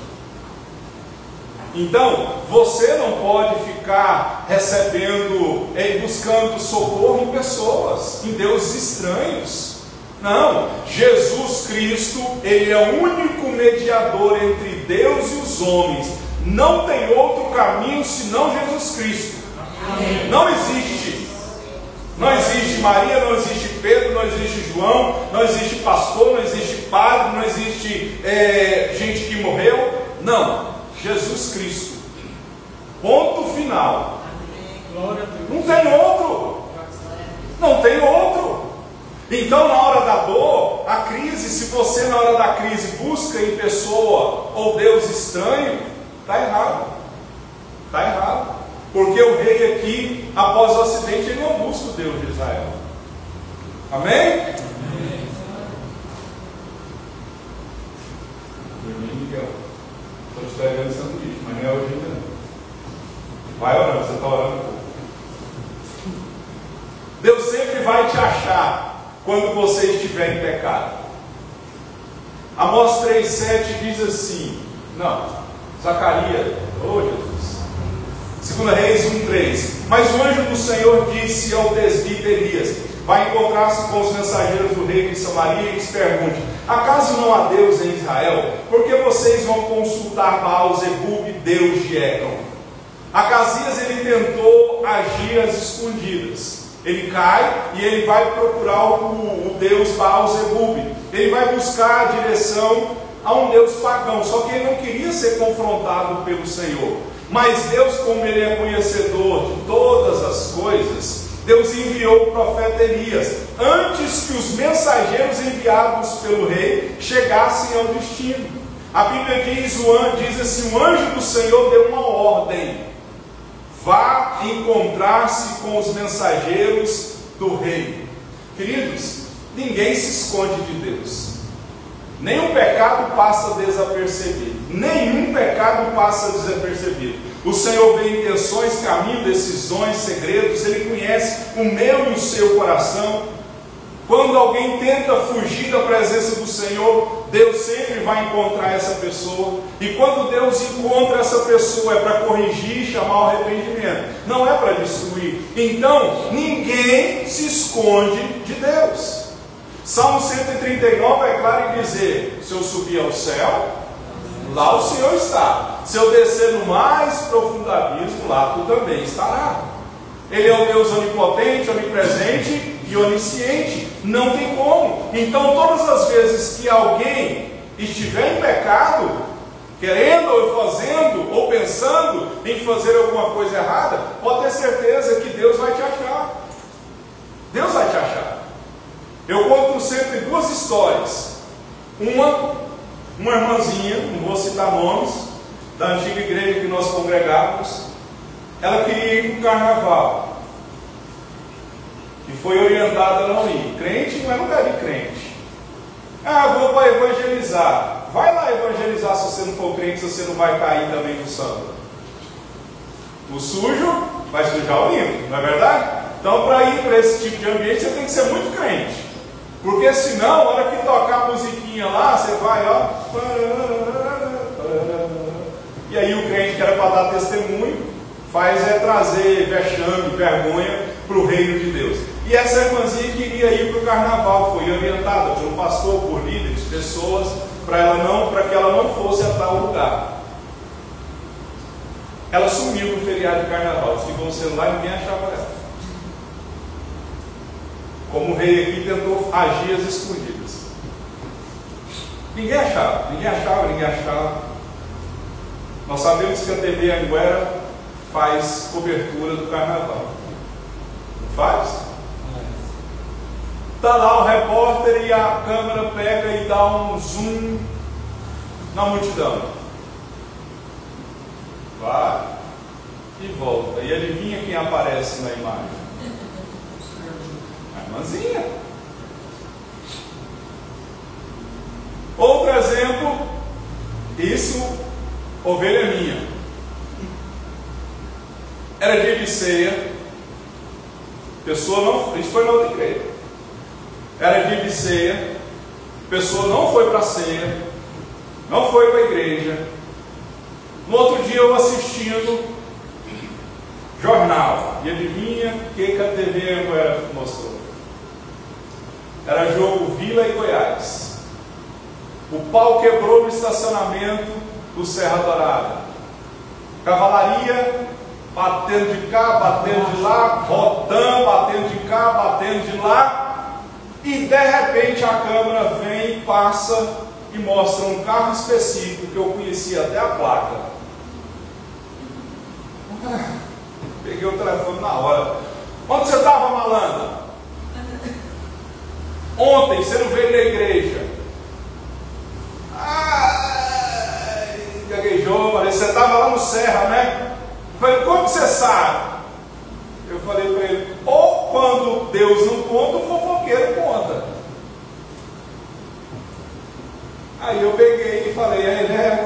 Então, você não pode ficar recebendo, buscando socorro em pessoas, em deuses estranhos. Não, Jesus Cristo, Ele é o único mediador entre Deus e os homens. Não tem outro caminho senão Jesus Cristo. Amém. Não existe. Não existe Maria, não existe Pedro, não existe João, não existe pastor, não existe padre, não existe gente que morreu. Não. Jesus Cristo. Ponto final. Não tem outro. Não tem outro. Então na hora da dor, a crise, se você na hora da crise busca em pessoa ou Deus estranho, está errado. Está errado. Porque o rei aqui, após o acidente, ele não busca o Deus de Israel. Amém? Miguel, estou te pegando sanduíche, mas não é hoje ainda não. Vai orando, você está orando. Deus sempre vai te achar quando você estiver em pecado. Amós 3,7 diz assim, não, Zacarias, oh Jesus, 2 Reis 1,3, mas o anjo do Senhor disse ao presbítero Elias, vai encontrar-se com os mensageiros do rei de Samaria e lhes pergunte, acaso não há Deus em Israel? Por que vocês vão consultar Baal-zebub, Deus de Ecrón? Acasias, ele tentou agir às escondidas. Ele cai e ele vai procurar o Deus Baal-zebub. Ele vai buscar a direção a um Deus pagão, só que ele não queria ser confrontado pelo Senhor. Mas Deus, como ele é conhecedor de todas as coisas, Deus enviou o profeta Elias, antes que os mensageiros enviados pelo rei chegassem ao destino. A Bíblia diz assim, o anjo do Senhor deu uma ordem, vá encontrar-se com os mensageiros do rei. Queridos, ninguém se esconde de Deus. Nenhum pecado passa desapercebido. Nenhum pecado passa desapercebido. O Senhor vê intenções, caminho, decisões, segredos. Ele conhece o meu e o seu coração. Quando alguém tenta fugir da presença do Senhor, Deus sempre vai encontrar essa pessoa. E quando Deus encontra essa pessoa, é para corrigir e chamar o arrependimento. Não é para destruir. Então, ninguém se esconde de Deus. Salmo 139 é claro em dizer, se eu subir ao céu, lá o Senhor está. Se eu descer no mais profundo abismo, lá tu também estará. Ele é o Deus onipotente, onipresente e onisciente. Não tem como. Então, todas as vezes que alguém estiver em pecado, querendo ou fazendo, ou pensando em fazer alguma coisa errada, pode ter certeza que Deus vai te achar. Deus vai te achar. Eu conto sempre duas histórias. Uma irmãzinha, não vou citar nomes, da antiga igreja que nós congregávamos, ela queria ir para o carnaval. E foi orientada a não ir. Crente não é lugar de crente. Ah, vou para evangelizar. Vai lá evangelizar se você não for crente, se você não vai cair também no samba. O sujo vai sujar o limpo, não é verdade? Então, para ir para esse tipo de ambiente, você tem que ser muito crente. Porque senão, na hora que tocar a musiquinha lá, você vai, ó. E aí o crente que era para dar testemunho, faz trazer vexame, vergonha para o reino de Deus. E essa irmãzinha queria ir para o carnaval, foi orientada pelo pastor, por líderes, pessoas, para que ela não fosse a tal lugar. Ela sumiu no feriado de carnaval, desligou o celular e ninguém achava ela. Como o rei aqui tentou agir às escondidas. Ninguém achava. Nós sabemos que a TV Anguera faz cobertura do carnaval. Não faz? Está lá o repórter e a câmera pega e dá um zoom na multidão. Vai e volta. E adivinha quem aparece na imagem? A irmãzinha. Outro exemplo, isso, ovelha minha. Era dia de ceia. Pessoa não, isso foi na outra igreja. Era dia de ceia. Pessoa não foi para a ceia, não foi para a igreja. No outro dia eu assistindo jornal. E adivinha o que a TV mostrou? Era jogo Vila e Goiás. O pau quebrou no estacionamento do Serra Dourada. Cavalaria batendo de cá, batendo de lá, botão batendo de cá, batendo de lá. E de repente a câmera vem, passa e mostra um carro específico que eu conhecia até a placa. Peguei o telefone na hora. Onde você estava, malandro? Ontem você não veio na igreja. Ai, gaguejou, falei, você estava lá no Serra, né? Eu falei, como você sabe? Eu falei para ele, ou quando Deus não conta, o fofoqueiro conta. Aí eu peguei e falei,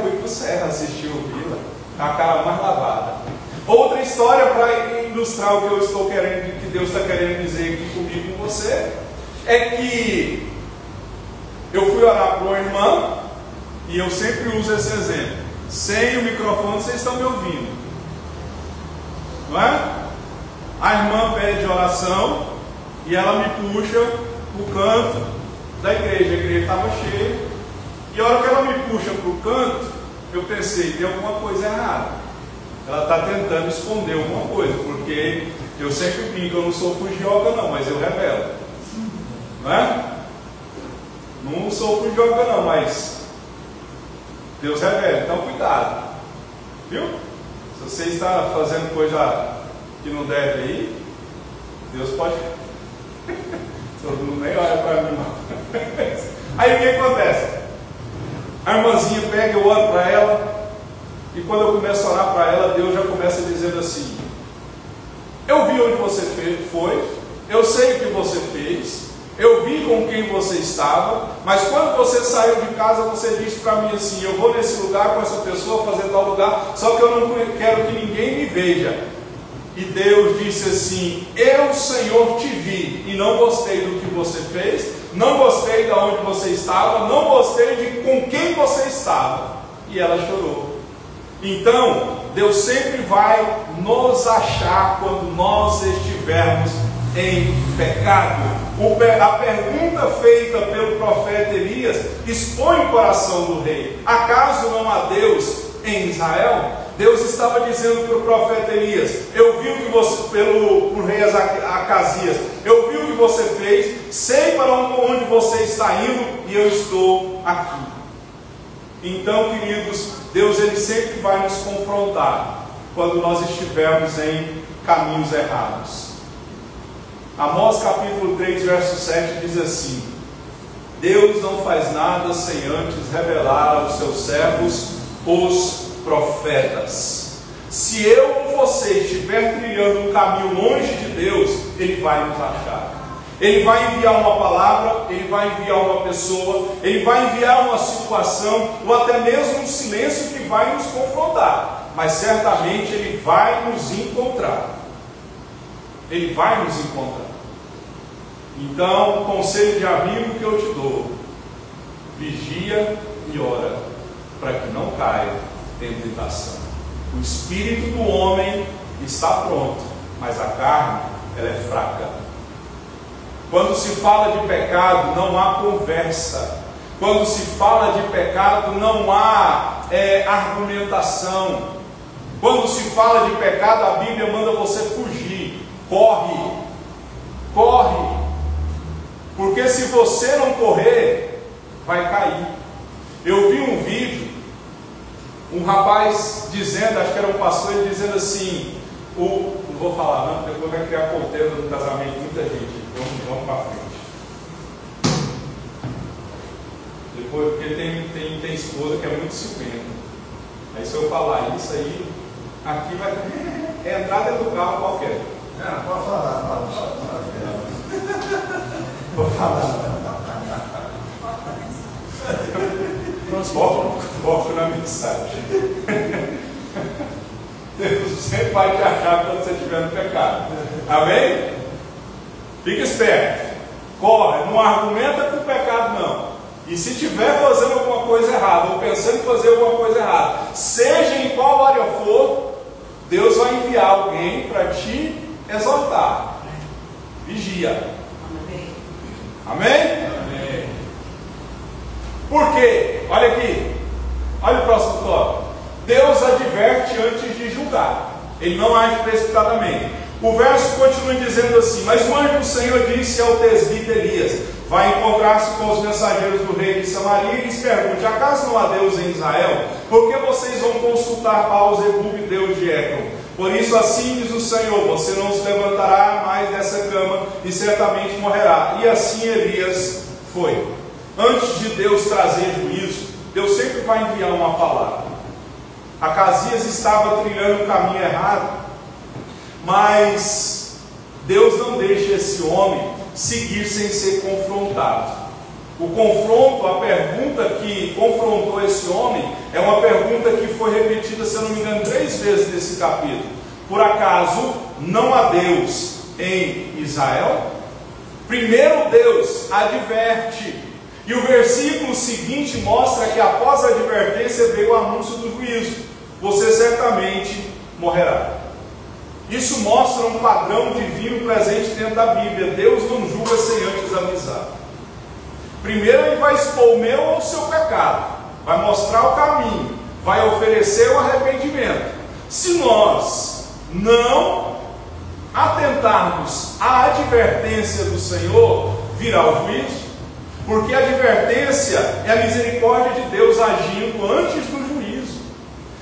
fui pro Serra assistir o Vila, com a cara mais lavada. Outra história para ilustrar o que eu estou querendo, que Deus está querendo dizer aqui comigo e com você, é que eu fui orar para uma irmã, e eu sempre uso esse exemplo. Sem o microfone vocês estão me ouvindo, não é? A irmã pede oração e ela me puxa para o canto da igreja. A igreja estava cheia. E a hora que ela me puxa para o canto, eu pensei, tem alguma coisa errada. Ela está tentando esconder alguma coisa, porque eu sempre brinco, eu não sou fugioca não, mas eu revelo. Não é? Não sou fugioca não, mas Deus revela. Então cuidado. Viu? Se você está fazendo coisa que não deve aí, Deus pode. Todo mundo nem olha para mim não. Aí o que acontece? A irmãzinha pega, eu oro para ela, e quando eu começo a orar para ela, Deus já começa dizendo assim: eu vi onde você foi, eu sei o que você fez, eu vi com quem você estava, mas quando você saiu de casa, você disse para mim assim: eu vou nesse lugar com essa pessoa, fazer tal lugar, só que eu não quero que ninguém me veja. E Deus disse assim: eu, Senhor, te vi e não gostei do que você fez, não gostei de onde você estava, não gostei de com quem você estava. E ela chorou. Então, Deus sempre vai nos achar quando nós estivermos em pecado. A pergunta feita pelo profeta Elias expõe o coração do rei: acaso não há Deus em Israel? Deus estava dizendo para o profeta Elias: eu vi o que você, pro rei Acasias, eu vi o que você fez, sei para onde você está indo e eu estou aqui. Então, queridos, Deus ele sempre vai nos confrontar quando nós estivermos em caminhos errados. Amós capítulo 3, verso 7 diz assim: Deus não faz nada sem antes revelar aos seus servos os profetas. Se eu ou você estiver trilhando um caminho longe de Deus, Ele vai nos achar. Ele vai enviar uma palavra, Ele vai enviar uma pessoa, Ele vai enviar uma situação, ou até mesmo um silêncio que vai nos confrontar, mas certamente Ele vai nos encontrar. Ele vai nos encontrar. Então, conselho de amigo que eu te dou: vigia e ora, para que não caia em tentação. O espírito do homem está pronto, mas a carne, ela é fraca. Quando se fala de pecado, não há conversa. Quando se fala de pecado, não há argumentação. Quando se fala de pecado, a Bíblia manda você fugir. Corre, corre, porque se você não correr, vai cair. Eu vi um vídeo, um rapaz dizendo, acho que era um pastor, ele dizendo assim, não vou falar não, depois vai criar contenda no casamento de muita gente, vamos para frente. Depois, porque tem esposa que é muito ciumenta. Aí se eu falar isso aí, aqui vai entrar dentro do carro qualquer. Pode falar, Vou falar. Foco na mensagem. Deus sempre vai te achar quando você estiver no pecado. Amém? Fica esperto. Corre, não argumenta com o pecado não. E se estiver fazendo alguma coisa errada, ou pensando em fazer alguma coisa errada, seja em qual área for, Deus vai enviar alguém para te exortar. Vigia. Amém? Amém? Por quê? Olha aqui. Olha o próximo tópico. Deus adverte antes de julgar. Ele não age precipitadamente. O verso continua dizendo assim: mas o anjo do Senhor disse ao tesbita Elias: vai encontrar-se com os mensageiros do rei de Samaria e lhes pergunte: acaso não há Deus em Israel? Por que vocês vão consultar Baal-zebub, Deus de Ecrom? Por isso assim diz o Senhor, você não se levantará mais dessa cama e certamente morrerá. E assim Elias foi. Antes de Deus trazer juízo, Deus sempre vai enviar uma palavra. Acasias estava trilhando o caminho errado, mas Deus não deixa esse homem seguir sem ser confrontado. O confronto, a pergunta que confrontou esse homem, é uma pergunta que foi repetida, se eu não me engano, 3 vezes nesse capítulo. Por acaso não há Deus em Israel? Primeiro Deus adverte, e o versículo seguinte mostra que após a advertência veio o anúncio do juízo: você certamente morrerá. Isso mostra um padrão divino presente dentro da Bíblia. Deus não julga sem antes avisar. Primeiro Ele vai expor o meu ou o seu pecado, vai mostrar o caminho, vai oferecer o arrependimento. Se nós não atentarmos à advertência do Senhor, virá o juízo. Porque a advertência é a misericórdia de Deus agindo antes do juízo.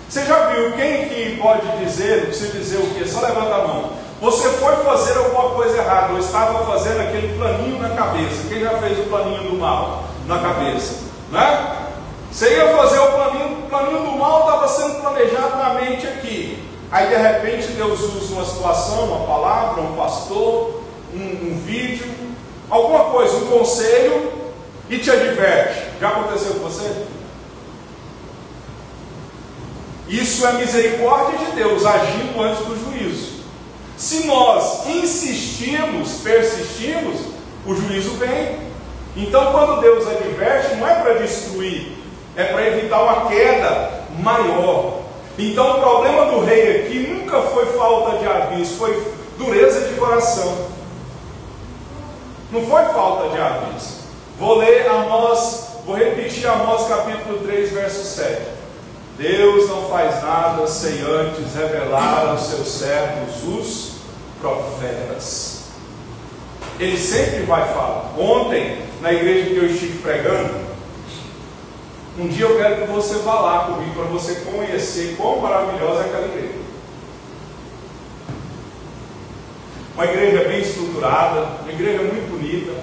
Você já viu quem que pode dizer, não precisa dizer o que? Só levanta a mão. Você foi fazer alguma coisa errada, ou estava fazendo aquele planinho na cabeça. Quem já fez o planinho do mal na cabeça? Né? Você ia fazer o planinho do mal estava sendo planejado na mente aqui. Aí de repente Deus usa uma situação, uma palavra, um pastor, um vídeo, alguma coisa, um conselho, e te adverte. Já aconteceu com você? Isso é misericórdia de Deus agindo antes do juízo. Se nós insistimos, persistimos, o juízo vem. Então quando Deus adverte, não é para destruir, é para evitar uma queda maior. Então o problema do rei aqui nunca foi falta de aviso, foi dureza de coração. Não foi falta de aviso. Vou repetir Amós capítulo 3, verso 7. Deus não faz nada sem antes revelar aos seus servos, os profetas. Ele sempre vai falar. Ontem, na igreja que eu estive pregando, um dia eu quero que você vá lá comigo, para você conhecer quão maravilhosa é aquela igreja. Uma igreja bem estruturada, uma igreja muito bonita,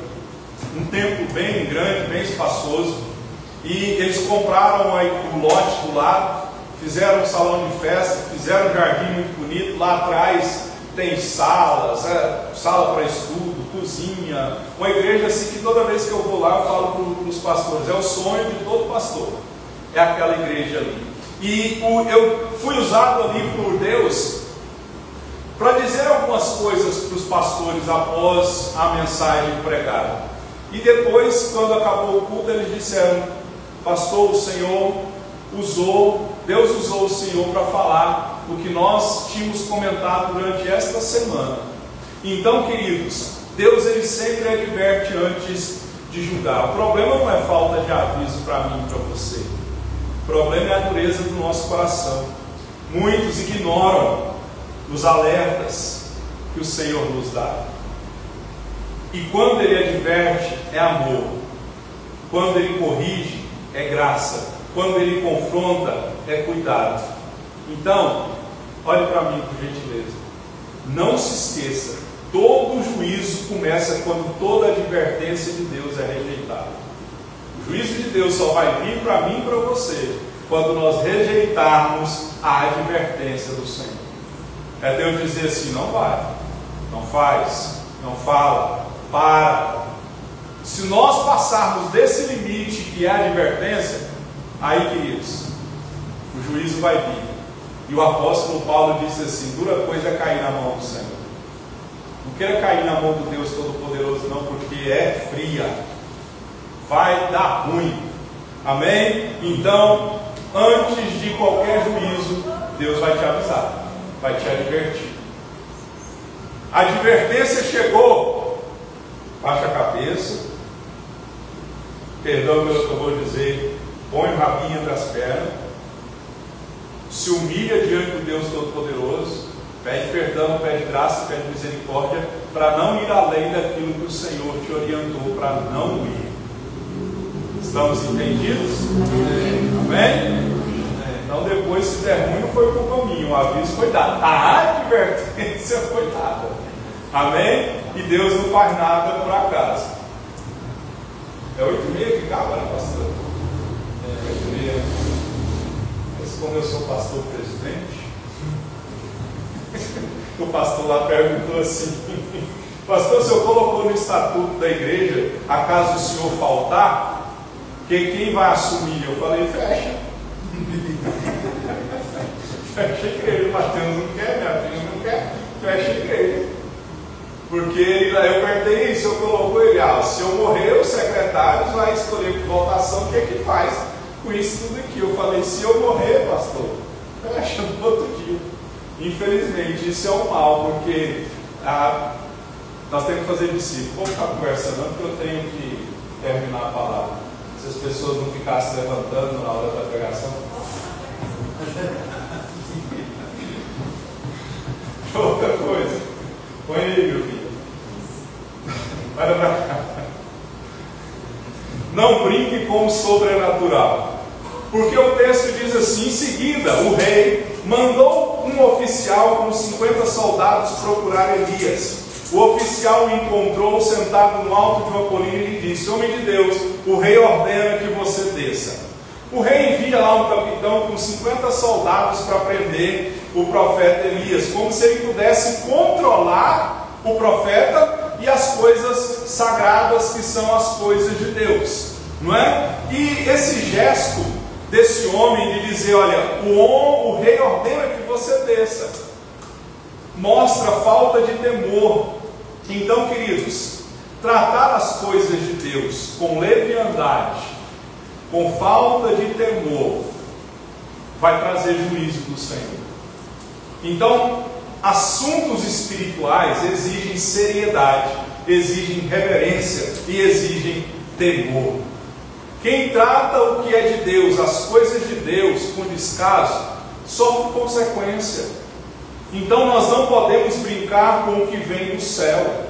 um templo bem grande, bem espaçoso. E eles compraram aí o lote do lado, fizeram um salão de festa, fizeram um jardim muito bonito. Lá atrás tem salas, sala para estudo, cozinha. Uma igreja assim que toda vez que eu vou lá eu falo para os pastores, é o sonho de todo pastor, é aquela igreja ali. E eu fui usado ali por Deus para dizer algumas coisas para os pastores após a mensagem pregada. E depois, quando acabou o culto, eles disseram: pastor, o Senhor Deus usou o Senhor para falar o que nós tínhamos comentado durante esta semana. Então, queridos, Deus ele sempre adverte antes de julgar. O problema não é falta de aviso para mim e para você. O problema é a dureza do nosso coração. Muitos ignoram os alertas que o Senhor nos dá. E quando Ele adverte, é amor. Quando Ele corrige, é graça. Quando Ele confronta, é cuidado. Então, olhe para mim, por gentileza. Não se esqueça, todo juízo começa quando toda advertência de Deus é rejeitada. O juízo de Deus só vai vir para mim e para você quando nós rejeitarmos a advertência do Senhor. É Deus dizer assim: não vai, não faz, não fala, para. Se nós passarmos desse limite que é a advertência, aí, queridos, o juízo vai vir. E o apóstolo Paulo disse assim: dura coisa é cair na mão do Senhor. Não queira cair na mão do Deus Todo-Poderoso não, porque é fria, vai dar ruim. Amém? Então, antes de qualquer juízo, Deus vai te avisar, vai te advertir. A advertência chegou, baixa a cabeça, perdão pelo que eu vou dizer, põe o rabinho entre as pernas, se humilha diante do Deus Todo-Poderoso, pede perdão, pede graça, pede misericórdia, para não ir além daquilo que o Senhor te orientou para não ir. Estamos entendidos? Amém? Então depois, se der ruim, não foi culpa minha, o aviso foi dado, a advertência foi dada. Amém? E Deus não faz nada por acaso. É 8h30 que acaba, né, pastor? É 8h30. Mas como eu sou pastor presidente, o pastor lá perguntou assim: pastor, o senhor colocou no estatuto da igreja, acaso o senhor faltar, que quem vai assumir? Eu falei: fecha. Fecha a igreja. Mateus não quer, minha filha não quer, fecha a igreja. Porque eu perguntei isso, eu colocou ele: se eu morrer, os secretários vai escolher por votação o que é que faz com isso tudo aqui. Eu falei: se eu morrer, pastor, fecha no outro dia. Infelizmente, isso é um mal, porque nós temos que fazer discípulo. Vamos ficar conversando, porque eu tenho que terminar a palavra. Se as pessoas não ficassem levantando na hora da pregação. Outra coisa, põe aí, meu filho. Olha pra cá. Não brinque com o sobrenatural, porque o texto diz assim: em seguida, o rei mandou um oficial com 50 soldados procurar Elias. O oficial o encontrou sentado no alto de uma colina e lhe disse: homem de Deus, o rei ordena que você desça. O rei envia lá um capitão com 50 soldados para prender o profeta Elias, como se ele pudesse controlar o profeta e as coisas sagradas que são as coisas de Deus, não é? E esse gesto desse homem de dizer: olha, o rei ordena que você desça, mostra falta de temor. Então, queridos, tratar as coisas de Deus com leviandade, com falta de temor, vai trazer juízo do Senhor. Então, assuntos espirituais exigem seriedade, exigem reverência e exigem temor. Quem trata o que é de Deus, as coisas de Deus, com descaso, sofre consequência. Então nós não podemos brincar com o que vem do céu.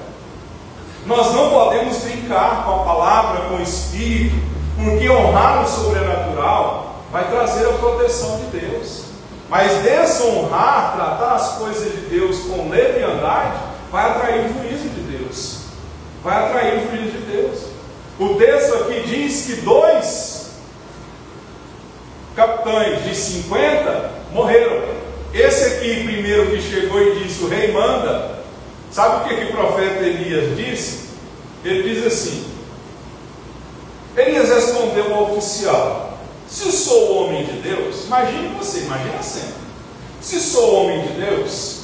Nós não podemos brincar com a palavra, com o Espírito, porque honrar o sobrenatural vai trazer a proteção de Deus. Mas desonrar, tratar as coisas de Deus com leviandade, vai atrair o juízo de Deus. Vai atrair o juízo de Deus. O texto aqui diz que 2 capitães de 50 morreram. Esse aqui, primeiro que chegou e disse: o rei manda. Sabe o que o profeta Elias disse? Ele diz assim: Elias respondeu ao oficial: se sou homem de Deus, imagine você, imagina sempre. Se sou homem de Deus,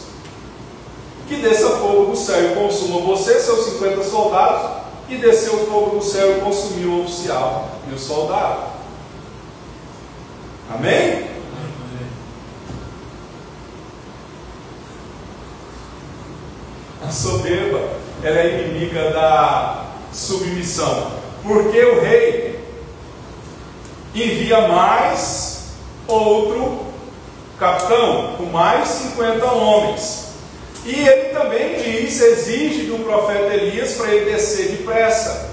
que desça fogo do céu e consuma você, seus 50 soldados, e desceu o fogo do céu e consumiu o oficial e o soldado. Amém? A soberba, ela é inimiga da submissão, porque o rei envia mais outro capitão com mais 50 homens, e ele também diz, exige do profeta Elias para ele descer depressa.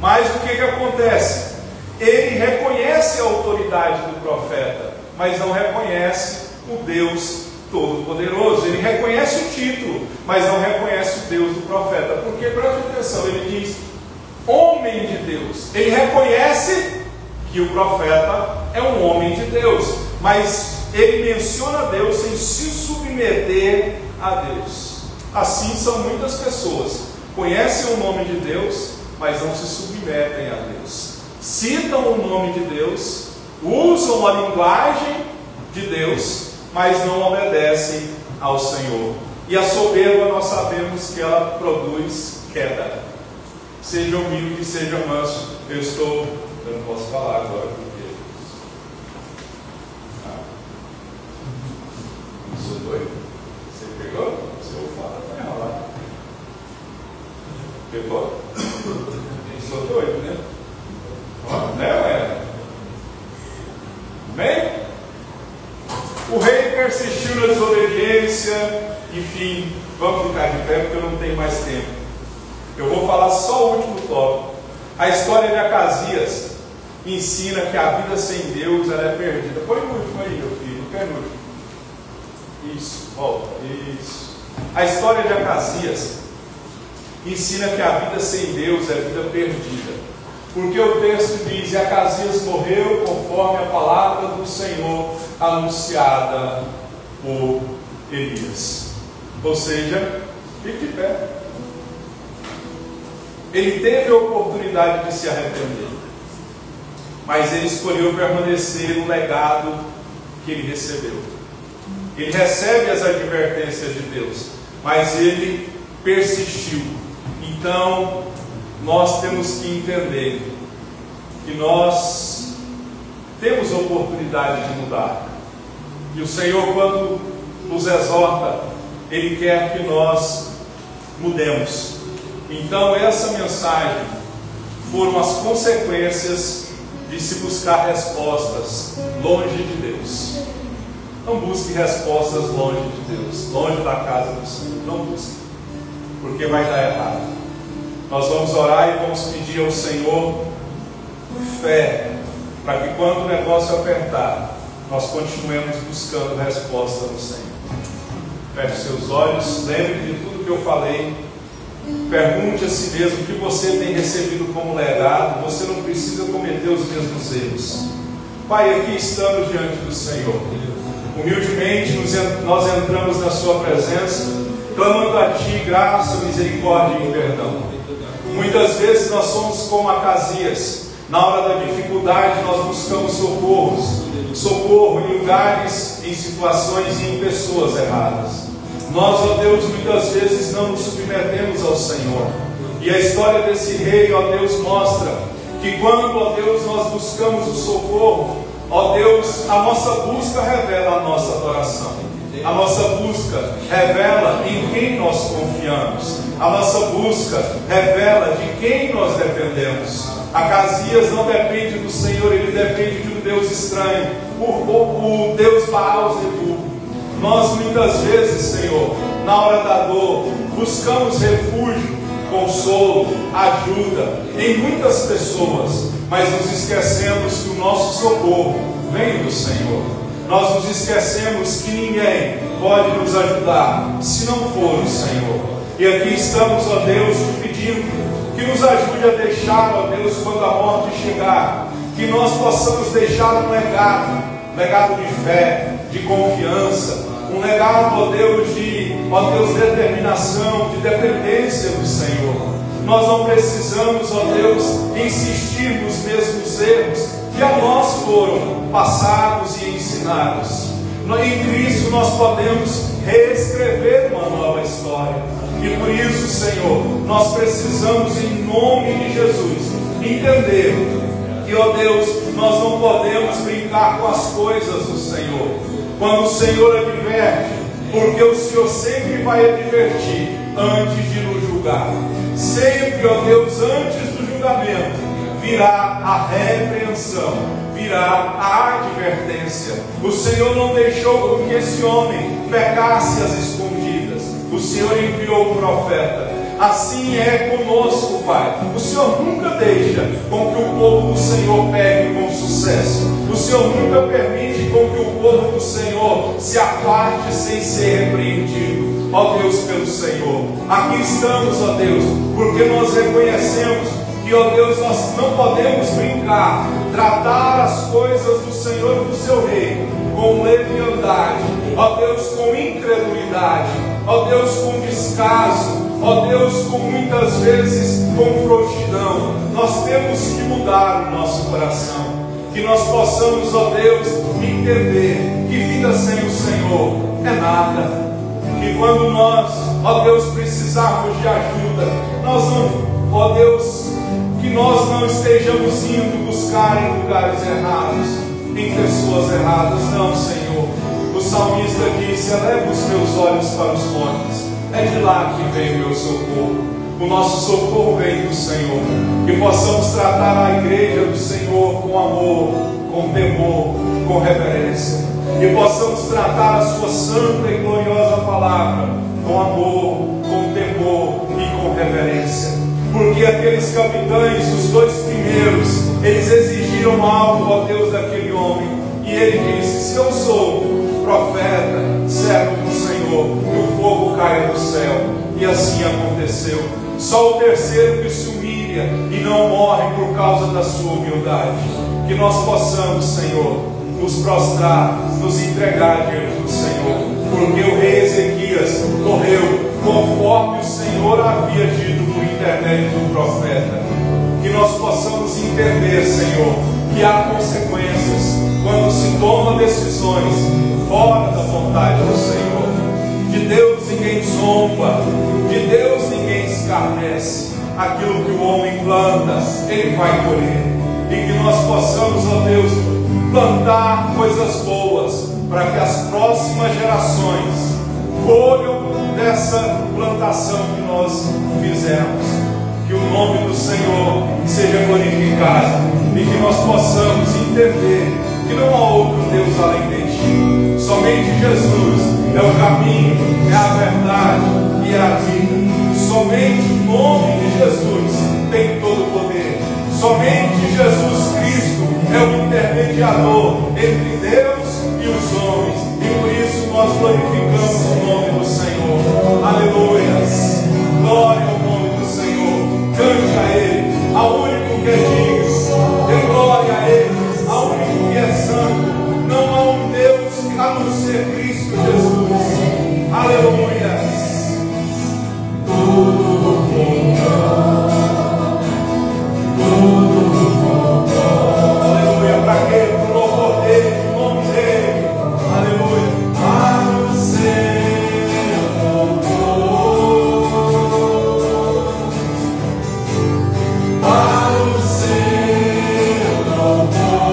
Mas o que acontece? Ele reconhece a autoridade do profeta, mas não reconhece o Deus Todo-Poderoso. Ele reconhece o título, mas não reconhece o Deus do profeta. Porque, preste atenção, ele diz homem de Deus. Ele reconhece que o profeta é um homem de Deus, mas ele menciona Deus sem se submeter a Deus. Assim são muitas pessoas, conhecem o nome de Deus, mas não se submetem a Deus. Citam o nome de Deus, usam a linguagem de Deus, mas não obedecem ao Senhor. E a soberba, nós sabemos que ela produz queda. Seja humilde, seja manso. Eu não posso falar agora porque eu sou doido. Você pegou? Se eu falar, vai enrolar. Pegou? Eu sou doido, né? Né, ué? Amém? O rei persistiu na desobediência. Enfim, vamos ficar de pé porque eu não tenho mais tempo. Eu vou falar só o último tópico. A história de Acasias ensina que a vida sem Deus ela é perdida. Põe o último aí, meu filho. mergulho. Isso, volta, isso. A história de Acasias ensina que a vida sem Deus é vida perdida. Porque o texto diz: e Acasias morreu conforme a palavra do Senhor anunciada por Elias. Ou seja, fique de pé. Ele teve a oportunidade de se arrepender, mas ele escolheu permanecer no legado que ele recebeu. Ele recebe as advertências de Deus, mas ele persistiu. Então, nós temos que entender que nós temos a oportunidade de mudar. E o Senhor, quando nos exorta, Ele quer que nós mudemos. Então, essa mensagem foram as consequências de se buscar respostas longe de Deus. Não busque respostas longe de Deus, longe da casa do Senhor. Não busque, porque vai dar errado. Nós vamos orar e vamos pedir ao Senhor fé, para que quando o negócio apertar, nós continuemos buscando resposta no Senhor. Feche seus olhos, lembre de tudo que eu falei. Pergunte a si mesmo o que você tem recebido como legado. Você não precisa cometer os mesmos erros. Pai, aqui estamos diante do Senhor. Humildemente nós entramos na Sua presença, clamando a Ti graça, misericórdia e perdão. Muitas vezes nós somos como Acasias. Na hora da dificuldade nós buscamos socorro em lugares, em situações e em pessoas erradas. Nós, ó Deus, muitas vezes não nos submetemos ao Senhor. E a história desse rei, ó Deus, mostra que quando, ó Deus, nós buscamos o socorro, ó Deus, a nossa busca revela a nossa adoração. A nossa busca revela em quem nós confiamos. A nossa busca revela de quem nós dependemos. Acasias não depende do Senhor, ele depende de um Deus estranho, o Deus Baal-Zebub. Nós muitas vezes, Senhor, na hora da dor, buscamos refúgio, consolo, ajuda em muitas pessoas, mas nos esquecemos que o nosso socorro vem do Senhor. Nós nos esquecemos que ninguém pode nos ajudar se não for o Senhor. E aqui estamos, ó Deus, te pedindo que nos ajude a deixar, ó Deus, quando a morte chegar, que nós possamos deixar um legado de fé, de confiança, um legado, ó Deus, de determinação, de dependência do Senhor. Nós não precisamos, ó Deus, insistir nos mesmos erros que a nós foram passados e ensinados. Em Cristo nós podemos reescrever uma nova história. E por isso, Senhor, nós precisamos, em nome de Jesus, entender que, ó Deus, nós não podemos brincar com as coisas do Senhor. Quando o Senhor adverte, porque o Senhor sempre vai advertir antes de nos julgar. Sempre, ó Deus, antes do julgamento, virá a repreensão, virá a advertência. O Senhor não deixou que esse homem pecasse às escondidas. O Senhor enviou o profeta. Assim é conosco, Pai. O Senhor nunca deixa com que o povo do Senhor pegue com sucesso. O Senhor nunca permite com que o povo do Senhor se afaste sem ser repreendido. Ó Deus, pelo Senhor. Aqui estamos, ó Deus, porque nós reconhecemos que, ó Deus, nós não podemos brincar, tratar as coisas do Senhor e do seu reino com leviandade, ó Deus, com incredulidade, ó Deus, com descaso, ó Deus, com muitas vezes com frouxidão. Nós temos que mudar o nosso coração, que nós possamos, ó Deus, entender que vida sem o Senhor é nada, que quando nós, ó Deus, precisarmos de ajuda, nós não, ó Deus, que nós não estejamos indo buscar em lugares errados, em pessoas erradas. Não, Senhor. O salmista disse: eleva os meus olhos para os montes, é de lá que vem o meu socorro. O nosso socorro vem do Senhor. Que possamos tratar a igreja do Senhor com amor, com temor, com reverência. Que possamos tratar a sua santa e gloriosa palavra com amor, com temor e com reverência. Porque aqueles capitães, os dois primeiros, eles exigiram algo, ó Deus, daquele homem. E ele disse: se eu sou profeta, servo do Senhor, que o fogo caia do céu. E assim aconteceu. Só o terceiro que se humilha e não morre por causa da sua humildade. Que nós possamos, Senhor, nos prostrar, nos entregar diante do Senhor, porque o rei Ezequias morreu conforme o Senhor havia dito por intermédio do profeta. Que nós possamos entender, Senhor, que há consequências quando se toma decisões fora da vontade do Senhor. De Deus ninguém zomba, de Deus ninguém escarnece. Aquilo que o homem planta, ele vai colher. E que nós possamos, ó Deus, plantar coisas boas, para que as próximas gerações colham dessa plantação que nós fizemos. Que o nome do Senhor seja glorificado e que nós possamos entender que não há outro Deus além de ti. Somente Jesus é o caminho, é a verdade e é a vida. Somente o nome de Jesus tem todo o poder. Somente Jesus Cristo é o intermediador entre Deus e os homens. E por isso nós glorificamos o nome do Senhor. Aleluias. Glória ao nome do Senhor. Cante a Ele, ao único que é digno. Dê glória a Ele, ao único que é santo. Não há um Deus a não ser Cristo Jesus. Aleluias. Tudo bom. Aleluia, para quê? Para o louvor dele, o nome dele. Aleluia. Para o seu louvor, para o seu louvor,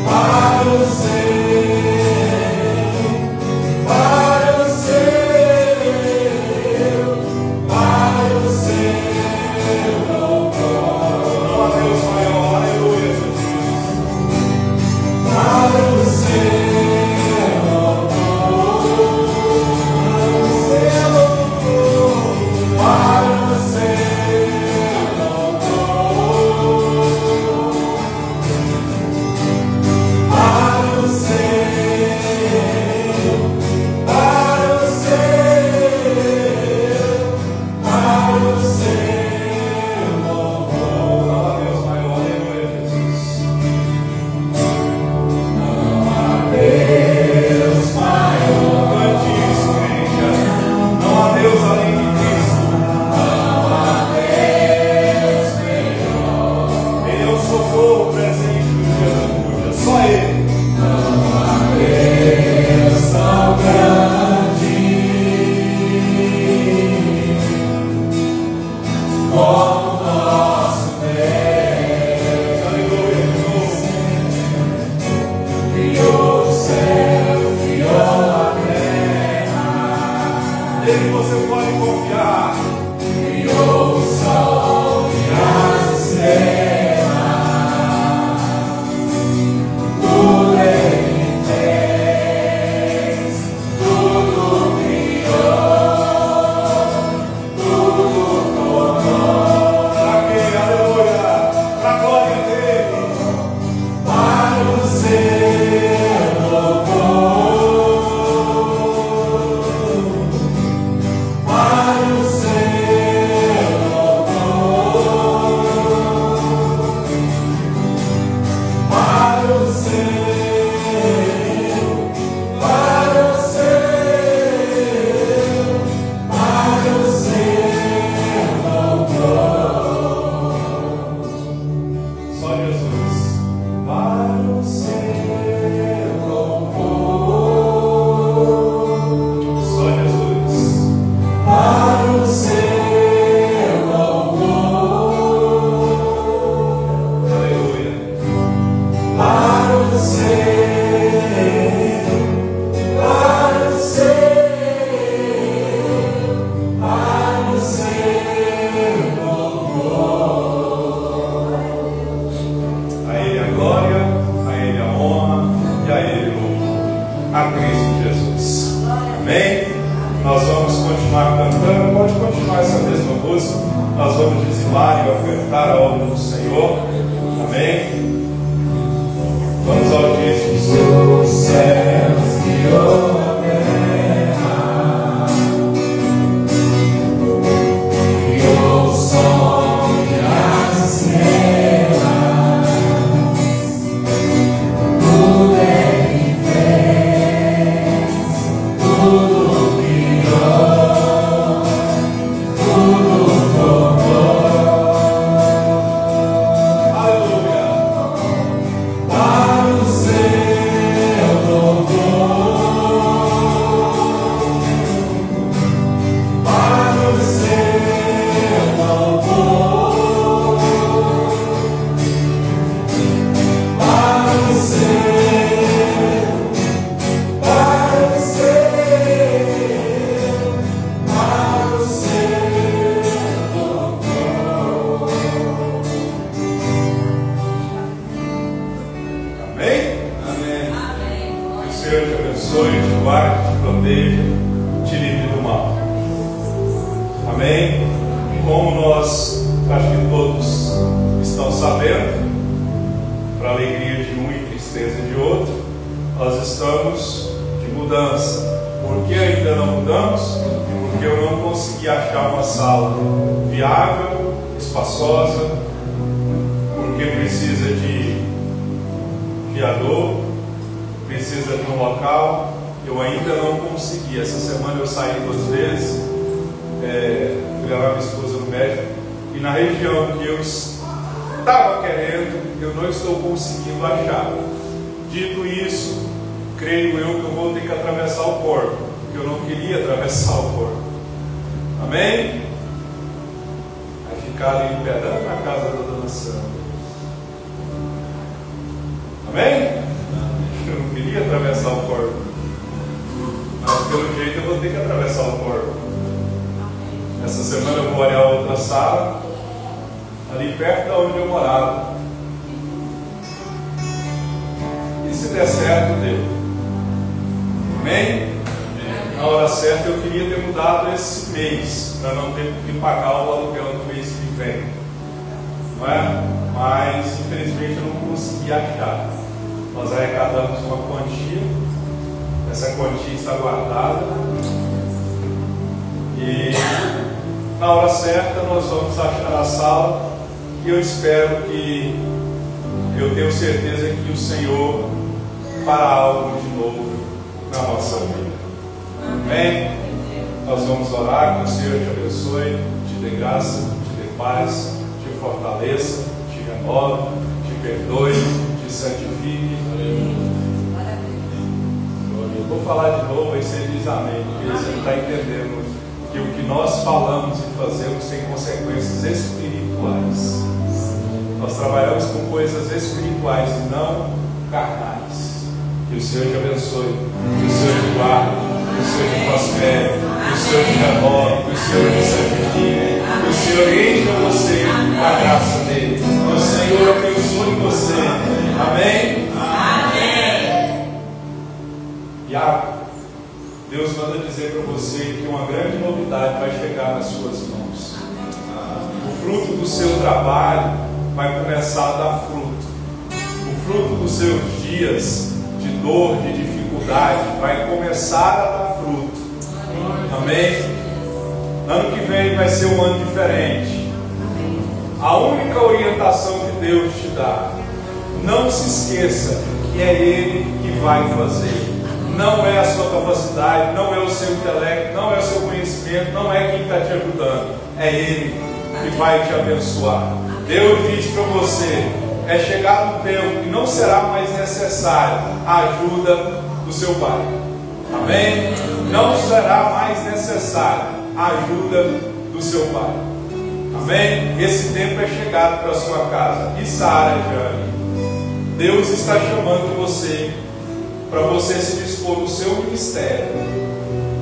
para o seu. Nós vamos dizimar e ofertar a obra do Senhor. Amém. Vamos ao dízimo. Os céus criou a terra, criou o sol e as estrelas, tudo Ele fez, tudo criou, tudo formou. Aleluia. Para o seu louvor, para o seu louvor, para o seu, para o seu louvor. Amém? Amém. Que o Senhor te abençoe, te guarde, te proteja, te livre do mal. Amém? Como nós, acho que todos estão sabendo, para alegria de um e tristeza de outro, nós estamos de mudança. Por que ainda não mudamos? Porque eu não consegui achar uma sala viável, espaçosa, porque precisa de fiador, precisa de um local. Eu ainda não consegui. Essa semana eu saí 2 vezes, fui levar minha esposa no médico, e na região que eu estava querendo, eu não estou conseguindo achar. Dito isso, creio eu que eu vou ter que atravessar o porto, porque eu não queria atravessar o porto. Amém? Vai ficar ali pedando na casa da dona Sandra. Amém? Eu não queria atravessar o porto, mas pelo jeito eu vou ter que atravessar o porto. Essa semana eu vou olhar outra sala, ali perto de onde eu morava. E se der certo, deu. Amém? Na hora certa eu queria ter mudado esse mês, para não ter que pagar o aluguel no mês que vem. Não é? Mas infelizmente eu não consegui achar. Nós arrecadamos uma quantia, essa quantia está guardada, e na hora certa nós vamos achar a sala, e eu espero que, eu tenho certeza que o Senhor fará algo de novo na nossa vida. Amém? Nós vamos orar, que o Senhor te abençoe, te dê graça, te dê paz, te fortaleça, te renove, te perdoe, te santifique. Eu vou falar de novo, aí você diz amém, porque você não está entendendo que o que nós falamos e fazemos tem consequências espirituais. Nós trabalhamos com coisas espirituais e não carnais. Que o Senhor te abençoe, que o Senhor te guarde, que o Senhor te prospere, que o Senhor te renove, que o Senhor te santifique, que o Senhor encha você da graça dele, que o Senhor abençoe você. Amém? Amém. Iago, Deus manda dizer para você que uma grande novidade vai chegar nas suas mãos. O fruto do seu trabalho vai começar a dar fruto. O fruto dos seus dias de dor, de dificuldade, vai começar a dar fruto. Amém? Ano que vem vai ser um ano diferente. A única orientação que Deus te dá, não se esqueça que é Ele que vai fazer. Não é a sua capacidade, não é o seu intelecto, não é o seu conhecimento, não é quem está te ajudando. É Ele que vai te abençoar. Deus diz para você, é chegado um tempo que não será mais necessário a ajuda do seu pai. Amém? Não será mais necessário a ajuda do seu pai. Amém? Esse tempo é chegado para a sua casa. E Sara, Jane, Deus está chamando você para você se dispor no seu ministério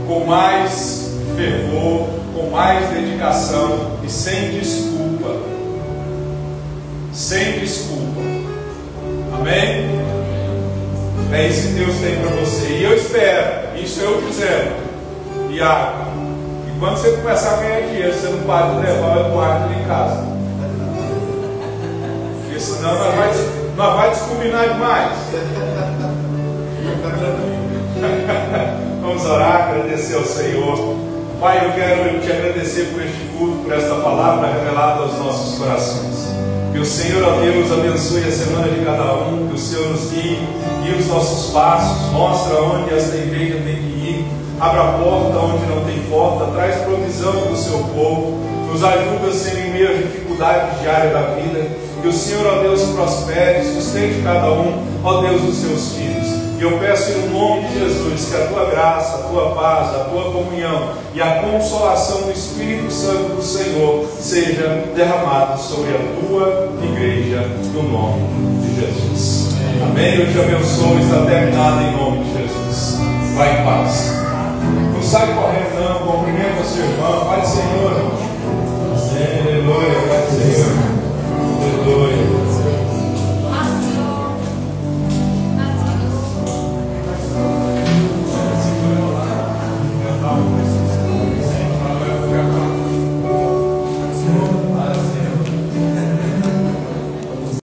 com mais fervor, com mais dedicação e sem desculpa. Sem desculpa. Amém? É isso que Deus tem para você. E eu espero, isso eu dizendo, Iago, que quando você começar a ganhar dinheiro, você não para de levar o quarto em casa. Porque senão Nós vai descombinar demais. Vamos orar, agradecer ao Senhor. Pai, eu quero te agradecer por este culto, por esta palavra revelada aos nossos corações. Que o Senhor, ó Deus, abençoe a semana de cada um, que o Senhor nos guie os nossos passos, mostra onde esta igreja tem que ir, abra a porta onde não tem porta, traz provisão para o seu povo, nos ajuda, Senhor, em meio às dificuldades diárias da vida. Que o Senhor, ó Deus, prospere, sustente cada um, ó Deus, dos seus filhos. E eu peço em nome de Jesus que a tua graça, a tua paz, a tua comunhão e a consolação do Espírito Santo do Senhor seja derramado sobre a tua igreja, no nome de Jesus. Amém? Eu te abençoo, está terminado em nome de Jesus. Vai em paz. Não sai correndo não, cumprimenta seu irmão, Pai, Senhor.